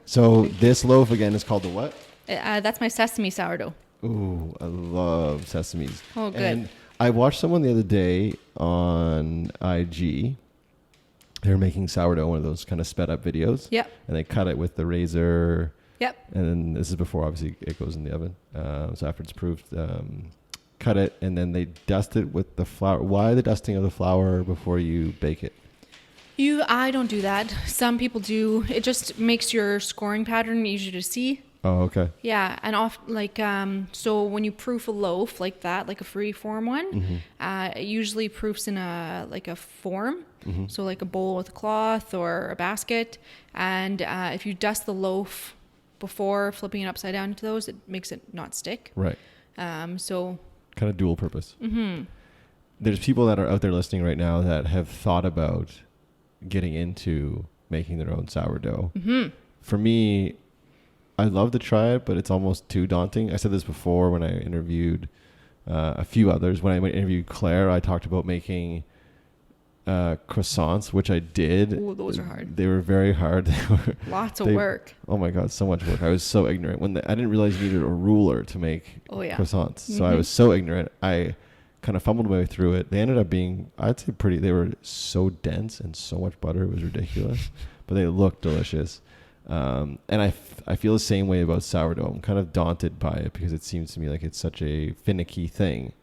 So this loaf again is called the what? That's my sesame sourdough. Ooh, I love sesames. Oh, good. And I watched someone the other day on IG. They were making sourdough, one of those kind of sped up videos. Yep. And they cut it with the razor. Yep. And then this is before obviously it goes in the oven. So after it's proofed. Cut it and then they dust it with the flour. Why the dusting of the flour before you bake it? I don't do that. Some people do. It just makes your scoring pattern easier to see. Oh, okay. Yeah, and so when you proof a loaf like that, like a free form one, it usually proofs in a form. So like a bowl with a cloth or a basket. And if you dust the loaf before flipping it upside down into those, it makes it not stick. Right. So kind of dual purpose. There's people that are out there listening right now that have thought about getting into making their own sourdough. For me, I'd love to try it, but it's almost too daunting. I said this before when I interviewed a few others. When I interviewed Claire, I talked about making croissants, which I did. Ooh, those are hard. They were very hard. Lots of work. Oh my God, so much work. I was so ignorant. I didn't realize you needed a ruler to make croissants. So I was so ignorant. I kind of fumbled my way through it. They ended up being, I'd say they were so dense and so much butter. It was ridiculous, but they looked delicious. And I feel the same way about sourdough. I'm kind of daunted by it because it seems to me like it's such a finicky thing.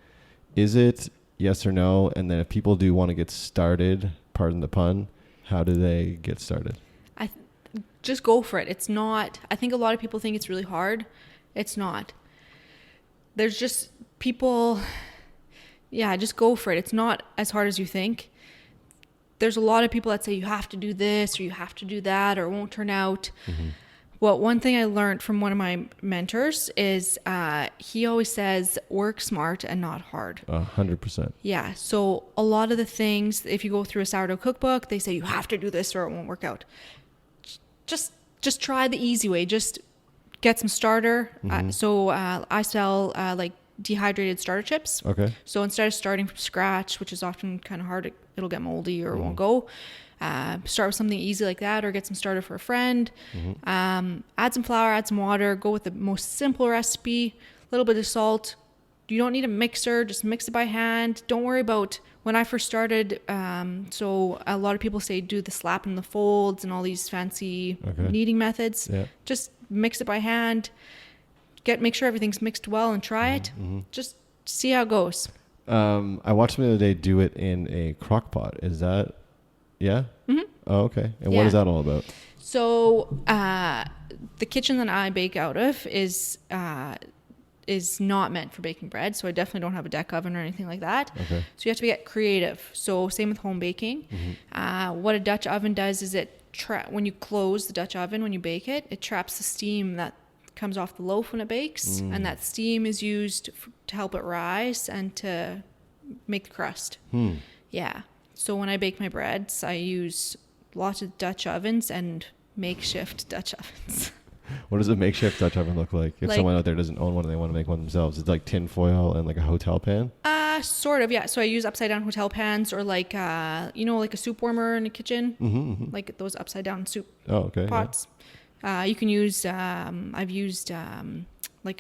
Is it yes or no? And then if people do want to get started, pardon the pun, how do they get started? Just go for it. It's not, I think a lot of people think it's really hard. It's not. There's just people, just go for it. It's not as hard as you think. There's a lot of people that say you have to do this or you have to do that or it won't turn out. Well, one thing I learned from one of my mentors is he always says work smart and not hard. 100%. Yeah. So a lot of the things, if you go through a sourdough cookbook, they say you have to do this or it won't work out. Just try the easy way. Just get some starter. So I sell like dehydrated starter chips. Okay. So instead of starting from scratch, which is often kind of hard, it'll get moldy or won't go. Start with something easy like that or get some starter for a friend. Add some flour, add some water, go with the most simple recipe, a little bit of salt. You don't need a mixer, just mix it by hand. Don't worry about when I first started. So a lot of people say do the slap and the folds and all these fancy kneading methods. Yeah. Just mix it by hand. Make sure everything's mixed well and try it. Just see how it goes. I watched them the other day do it in a crock pot. Is that, yeah? Mm-hmm. Oh, okay. And what is that all about? So the kitchen that I bake out of is not meant for baking bread. So I definitely don't have a deck oven or anything like that. Okay. So you have to get creative. So same with home baking. What a Dutch oven does is when you close the Dutch oven, when you bake it, it traps the steam that comes off the loaf when it bakes. And that steam is used to help it rise and to make the crust. Yeah. So when I bake my breads, I use lots of Dutch ovens and makeshift Dutch ovens. What does a makeshift Dutch oven look like? If someone out there doesn't own one and they want to make one themselves, it's like tin foil and like a hotel pan? Sort of, yeah. So I use upside down hotel pans or like, like a soup warmer in the kitchen, like those upside down soup pots. Yeah. You can use, I've used like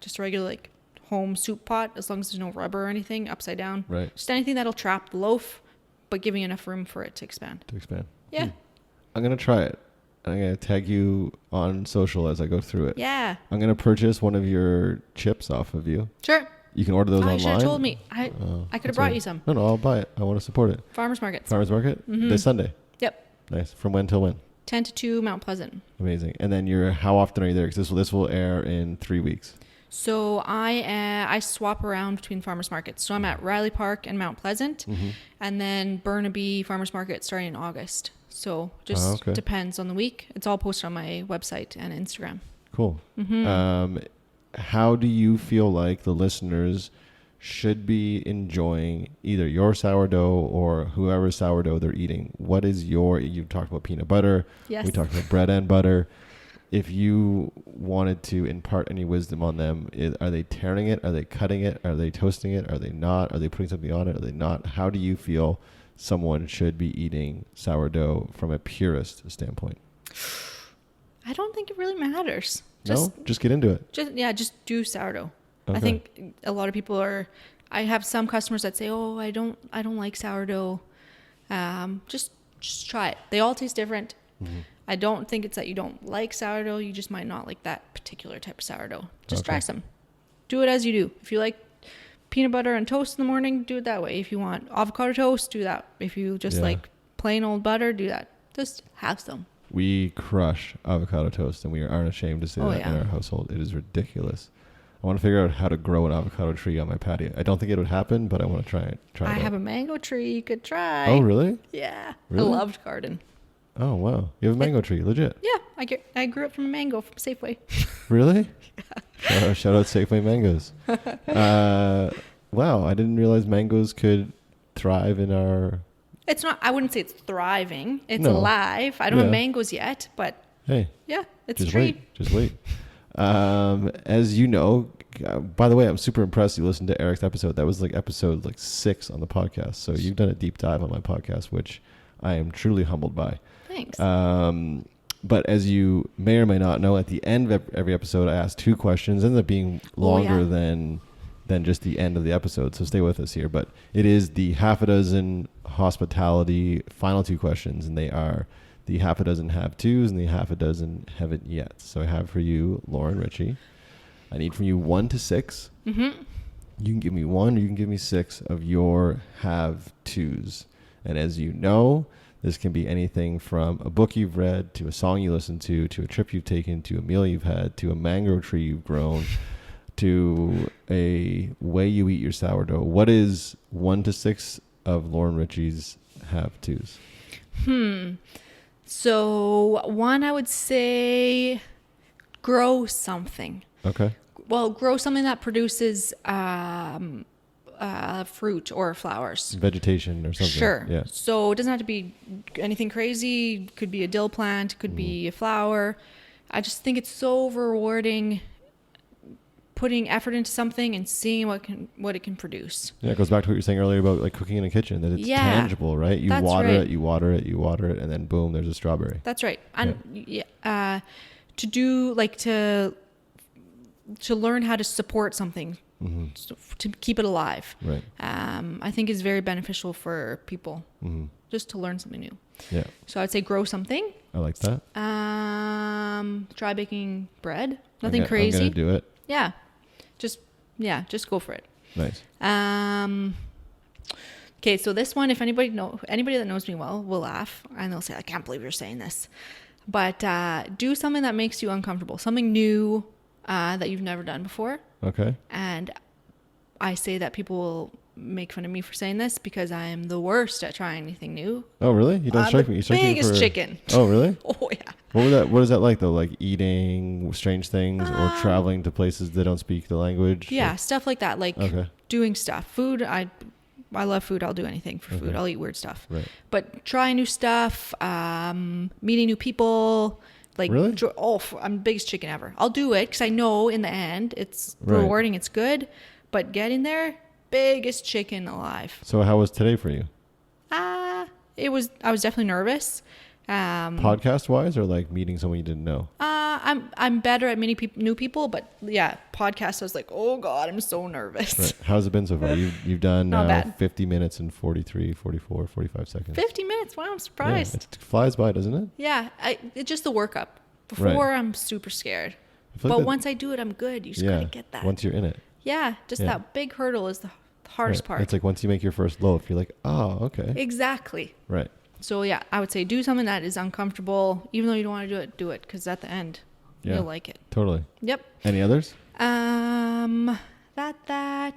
just a regular like home soup pot, as long as there's no rubber or anything upside down. Right. Just anything that'll trap the loaf, but giving enough room for it to expand. Yeah. I'm going to try it. I'm going to tag you on social as I go through it. Yeah. I'm going to purchase one of your chips off of you. Sure. You can order those online. You should have told me. I could have brought you some. No, I'll buy it. I want to support it. Farmers markets. Farmers market? This Sunday? Yep. Nice. From when till when? 10 to 2, Mount Pleasant. Amazing. And then how often are you there? Because this will air in 3 weeks. So I swap around between farmers markets. So I'm at Riley Park and Mount Pleasant, and then Burnaby Farmers Market starting in August. So just depends on the week. It's all posted on my website and Instagram. Cool. How do you feel like the listeners should be enjoying either your sourdough or whoever's sourdough they're eating? What is you've talked about peanut butter. Yes. We talked about bread and butter. If you wanted to impart any wisdom on them, are they tearing it? Are they cutting it? Are they toasting it? Are they not? Are they putting something on it? Are they not? How do you feel someone should be eating sourdough from a purist standpoint? I don't think it really matters. Just get into it. Just do sourdough. Okay. I think a lot of people I have some customers that say, "Oh, I don't like sourdough." Just try it. They all taste different. I don't think it's that you don't like sourdough. You just might not like that particular type of sourdough. Just try some. Do it as you do. If you like peanut butter and toast in the morning, do it that way. If you want avocado toast, do that. If you just like plain old butter, do that. Just have some. We crush avocado toast, and we aren't ashamed to say that in our household. It is ridiculous. I want to figure out how to grow an avocado tree on my patio. I don't think it would happen, but I want to try it. I have a mango tree you could try. Oh, really? Yeah. Really? I loved garden. Oh, wow. You have a mango tree, legit? Yeah. I grew up from a mango from Safeway. Really? Yeah. Shout out Safeway mangoes. Wow. I didn't realize mangoes could thrive in our... It's not, I wouldn't say it's thriving. It's alive. I don't have mangoes yet, but hey, it's a tree. Just wait. As you know, by the way, I'm super impressed you listened to Eric's episode. That was like episode 6 on the podcast. So you've done a deep dive on my podcast, which I am truly humbled by. Thanks. But as you may or may not know, at the end of every episode, I ask 2 questions. It ends up being longer than just the end of the episode. So stay with us here. But it is the half a dozen hospitality final 2 questions, and they are the half a dozen have tos and the half a dozen haven't yet. So I have for you, Lauren Ritiche. I need from you 1 to 6. You can give me 1 or you can give me 6 of your have tos. And as you know, this can be anything from a book you've read to a song you listen to a trip you've taken, to a meal you've had, to a mango tree you've grown, to a way you eat your sourdough. What is 1 to 6 of Lauren Ritchie's have tos? So 1, I would say grow something. Okay. Well, grow something that produces fruit or flowers. Vegetation or something. Sure. Yeah. So it doesn't have to be anything crazy. Could be a dill plant. Could be a flower. I just think it's so rewarding putting effort into something and seeing what it can produce. Yeah, it goes back to what you were saying earlier about like cooking in a kitchen, that it's tangible, right? You water it, and then boom, there's a strawberry. That's right. And to do to learn how to support something, to keep it alive. Right. I think is very beneficial for people, just to learn something new. Yeah. So I'd say grow something. I like that. Try baking bread. Nothing crazy. I'm gonna do it. Yeah. Just go for it. Nice. Okay, so this one, if anybody that knows me well will laugh and they'll say, I can't believe you're saying this. But do something that makes you uncomfortable, something new that you've never done before. Okay. And I say that people will make fun of me for saying this because I am the worst at trying anything new. Oh, really? You don't strike me. You strike me biggest chicken. Oh, really? Oh, yeah. What is that like though? Like eating strange things or traveling to places that don't speak the language? Yeah, or? stuff like that. Like doing stuff. Food, I love food. I'll do anything for food. I'll eat weird stuff. Right. But trying new stuff, meeting new people. Like, really? I'm the biggest chicken ever. I'll do it because I know in the end it's rewarding, it's good. But getting there, biggest chicken alive. So how was today for you? I was definitely nervous. Podcast wise, or like meeting someone you didn't know? I'm better at meeting new people, but yeah, podcast. I was like, oh God, I'm so nervous. Right. How's it been so far? You've done Not bad. 50 minutes and 43, 44, 45 seconds. 50 minutes. Wow, I'm surprised. Yeah, it flies by, doesn't it? Yeah, it's just the workup. Before I'm super scared, but once I do it, I'm good. You just gotta get that. Once you're in it. Yeah, that big hurdle is the hardest part. It's like once you make your first loaf, you're like, oh, okay. Exactly. Right. So yeah, I would say do something that is uncomfortable, even though you don't want to do it, because at the end, you'll like it. Totally. Yep. Any others? That. I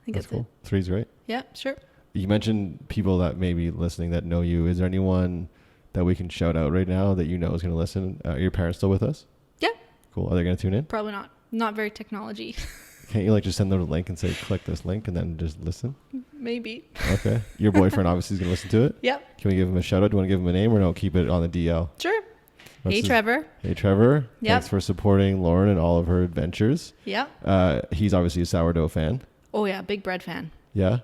think That's cool. it. 3's right. Yeah, sure. You mentioned people that may be listening that know you. Is there anyone that we can shout out right now that you know is going to listen? Are your parents still with us? Yeah. Cool. Are they going to tune in? Probably not. Not very technology. Can't you like just send them a link and say, click this link and then just listen? Maybe. Okay. Your boyfriend obviously is going to listen to it? Yep. Can we give him a shout out? Do you want to give him a name or no? Keep it on the DL. Sure. Hey, Trevor. Hey, Trevor. Yep. Thanks for supporting Lauren and all of her adventures. Yep. He's obviously a sourdough fan. Oh, yeah. Big bread fan. Yeah.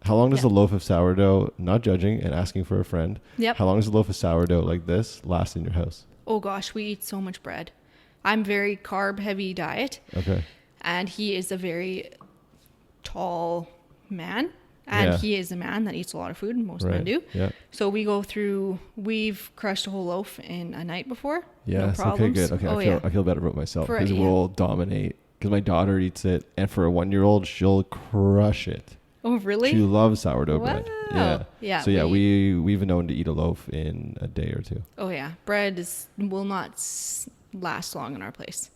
How long does a loaf of sourdough, not judging and asking for a friend, how long does a loaf of sourdough like this last in your house? Oh, gosh. We eat so much bread. I'm very carb-heavy diet. Okay. And he is a very tall man. And he is a man that eats a lot of food. Most men do. Yeah. So we've crushed a whole loaf in a night before. Yes. No problems. Okay, good. Okay. I feel better about myself because we'll dominate. Because my daughter eats it. And for a 1-year-old, she'll crush it. Oh, really? She loves sourdough bread. Yeah. Yeah. So we've been known to eat a loaf in a day or two. Oh, yeah. Bread will not last long in our place.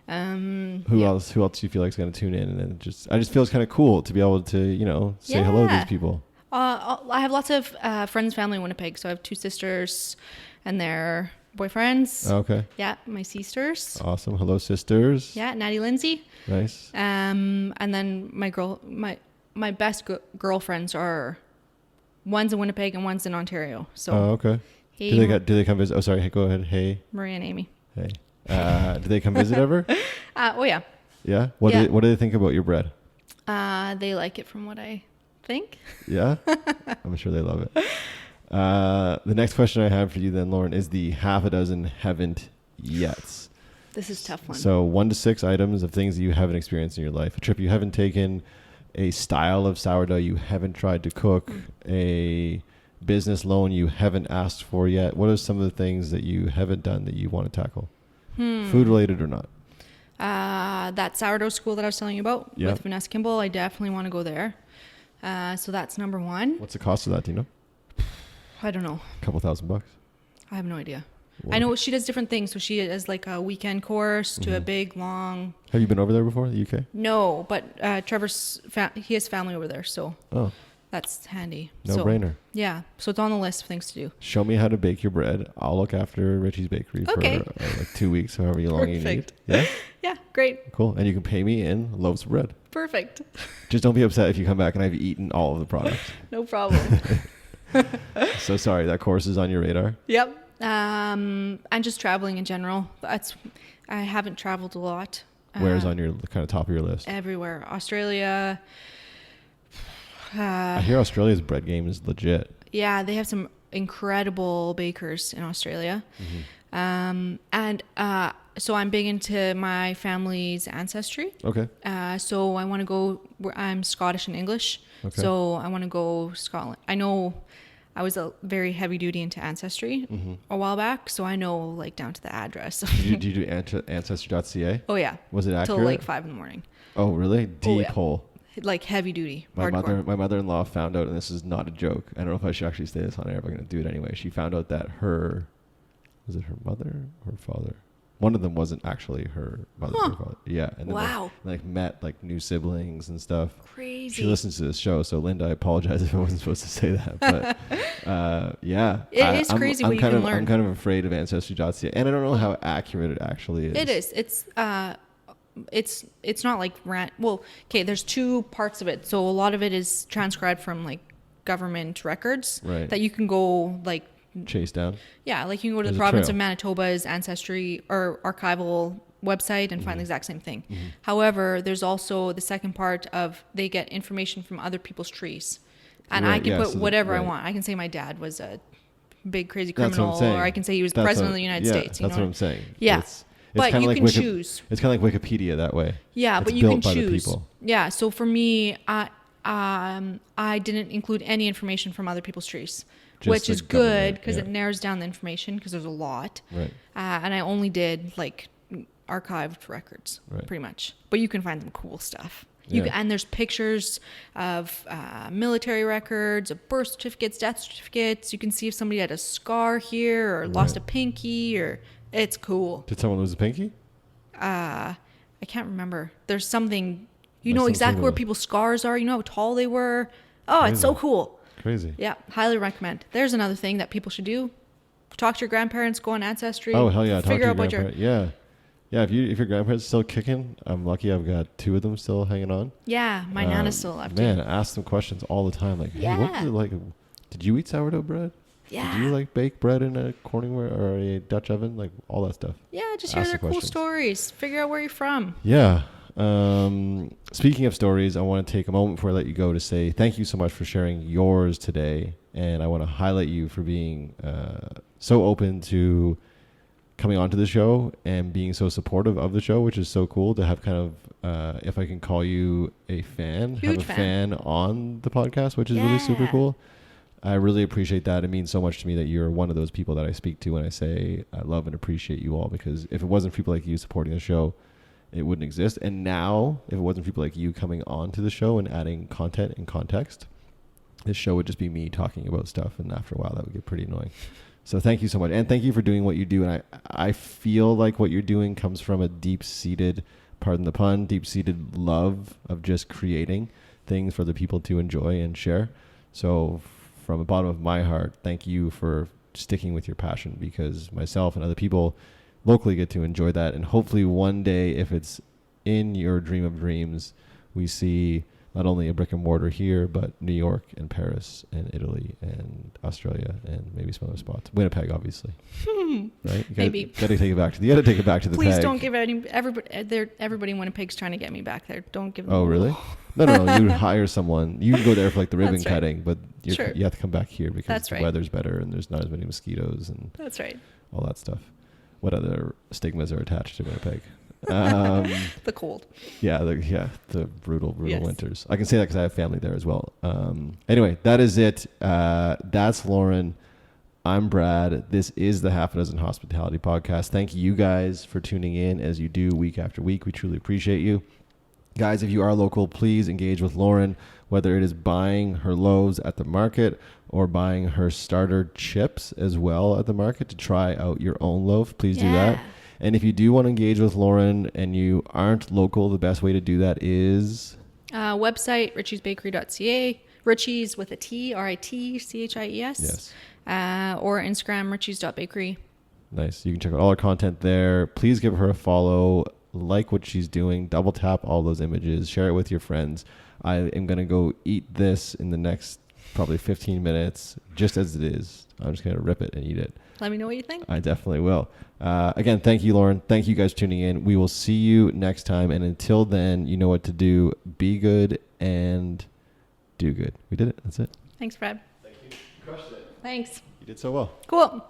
Who else do you feel like is going to tune in? And then I just feel it's kind of cool to be able to, say hello to these people. I have lots of friends, family in Winnipeg. So I have 2 sisters and their boyfriends. Okay. Yeah. My sisters. Awesome. Hello, sisters. Yeah. Natty Lindsay. Nice. And then my best girlfriends are one's in Winnipeg and one's in Ontario. So. Oh, okay. Hey, do they come visit? Oh, sorry. Go ahead. Hey. Maria and Amy. Hey. Do they come visit ever? Oh yeah. Yeah. What do they think about your bread? They like it from what I think. Yeah. I'm sure they love it. The next question I have for you then, Lauren, is the half a dozen haven't yets. This is a tough one. So 1 to 6 items of things that you haven't experienced in your life. A trip you haven't taken, a style of sourdough you haven't tried to cook, a business loan you haven't asked for yet. What are some of the things that you haven't done that you want to tackle? Food related or not? That sourdough school that I was telling you about with Vanessa Kimbell, I definitely want to go there. So that's number 1. What's the cost of that? Do you know? I don't know. A couple $1,000. I have no idea. Whoa. I know she does different things. So she has like a weekend course to a big, long... Have you been over there before, the UK? No, but Trevor's, he has family over there. So that's handy. No-brainer. Yeah. So it's on the list of things to do. Show me how to bake your bread. I'll look after Ritchie's Bakery for like 2 weeks, however long you need. Yeah? Yeah, great. Cool. And you can pay me in loaves of bread. Perfect. Just don't be upset if you come back and I've eaten all of the products. No problem. So sorry, that course is on your radar? Yep. And just traveling in general. I haven't traveled a lot. Where's on your kind of top of your list? Everywhere. Australia. I hear Australia's bread game is legit. Yeah, they have some incredible bakers in Australia. So I'm big into my family's ancestry. Okay. So I want to go. I'm Scottish and English. Okay. So I want to go Scotland. I know I was a very heavy duty into Ancestry a while back, so I know like down to the address. Did you do ancestry.ca? Oh yeah. Was it accurate? Till like 5 a.m. Oh really? Deep hole. Like heavy duty. My hardcore. mother-in-law found out, and this is not a joke. I don't know if I should actually say this on air, but I'm going to do it anyway. She found out that was it her mother or father? One of them wasn't actually her mother or father. Yeah. And then wow. like met like new siblings and stuff. Crazy. She listens to this show, so Linda, I apologize if I wasn't supposed to say that, but yeah. It is crazy what you can learn. I'm kind of afraid of ancestry.ca, and I don't know how accurate it actually is. It is. It's not like well, okay, there's two parts of it. So a lot of it is transcribed from like government records that you can go like chase down. Yeah, like you can go to the province of Manitoba's ancestry or archival website and find the exact same thing. However, there's also the second part of they get information from other people's trees. And I can put whatever I want. I can say my dad was a big crazy criminal, or I can say he was the president of the United States. That's what I'm saying. Yeah. It's but you can choose. It's kind of like Wikipedia that way. Yeah, but you can choose. Yeah, so for me, I didn't include any information from other people's trees. Which is good because it narrows down the information because there's a lot. Right. And I only did like archived records pretty much. But you can find some cool stuff. And there's pictures of military records, of birth certificates, death certificates. You can see if somebody had a scar here or lost a pinky or it's cool. Did someone lose a pinky? I can't remember. There's something, you know exactly where people's scars are. You know how tall they were. Oh, it's so cool. Crazy. Yeah, highly recommend. There's another thing that people should do. Talk to your grandparents, go on Ancestry. Oh, hell yeah. Figure out what your... Yeah. Yeah, if your grandparents are still kicking, I'm lucky I've got 2 of them still hanging on. Yeah, my Nana's still alive too. Man, ask them questions all the time. Like, hey, what was it like? Did you eat sourdough bread? Yeah. Did you like bake bread in a Corningware or a Dutch oven? Like all that stuff. Yeah, just hear their cool stories. Figure out where you're from. Yeah. Speaking of stories, I want to take a moment before I let you go to say thank you so much for sharing yours today. And I want to highlight you for being so open to coming onto the show and being so supportive of the show, which is so cool to have kind of, if I can call you a fan, Huge have a fan on the podcast, which is really super cool. I really appreciate that. It means so much to me that you're one of those people that I speak to when I say I love and appreciate you all, because if it wasn't for people like you supporting the show, it wouldn't exist. And now, if it wasn't for people like you coming on to the show and adding content and context, this show would just be me talking about stuff. And after a while, that would get pretty annoying. So thank you so much. And thank you for doing what you do. And I feel like what you're doing comes from a deep-seated, pardon the pun, deep-seated love of just creating things for the people to enjoy and share. So from the bottom of my heart, thank you for sticking with your passion, because myself and other people locally get to enjoy that. And hopefully one day, if it's in your dream of dreams, we see not only a brick and mortar here, but New York and Paris and Italy and Australia and maybe some other spots. Winnipeg, obviously. Right? Maybe. Got to take it back to the Please peg. Don't give everybody in Winnipeg's trying to get me back there. Don't give them. Oh, really? No. You hire someone. You can go there for like the ribbon That's right. cutting, but you have to come back here because That's the right. weather's better and there's not as many mosquitoes and That's right. all that stuff. What other stigmas are attached to Winnipeg? The cold. Yeah, the brutal winters. I can say that because I have family there as well. Anyway, that is it. That's Lauren. I'm Brad. This is the Half a Dozen Hospitality Podcast. Thank you guys for tuning in as you do week after week. We truly appreciate you. Guys, if you are local, please engage with Lauren, whether it is buying her loaves at the market or buying her starter chips as well at the market to try out your own loaf. Please do that. And if you do want to engage with Lauren and you aren't local, the best way to do that is... website, ritchiesbakery.ca. Ritchies with a T, Ritchies. Yes. Or Instagram, ritchies.bakery. Nice. You can check out all her content there. Please give her a follow. Like what she's doing. Double tap all those images. Share it with your friends. I am going to go eat this in the next probably 15 minutes, just as it is. I'm just going to rip it and eat it. Let me know what you think. I definitely will. Again, thank you, Lauren. Thank you guys for tuning in. We will see you next time. And until then, you know what to do. Be good and do good. We did it. That's it. Thank you. You crushed it. Thanks. You did so well. Cool.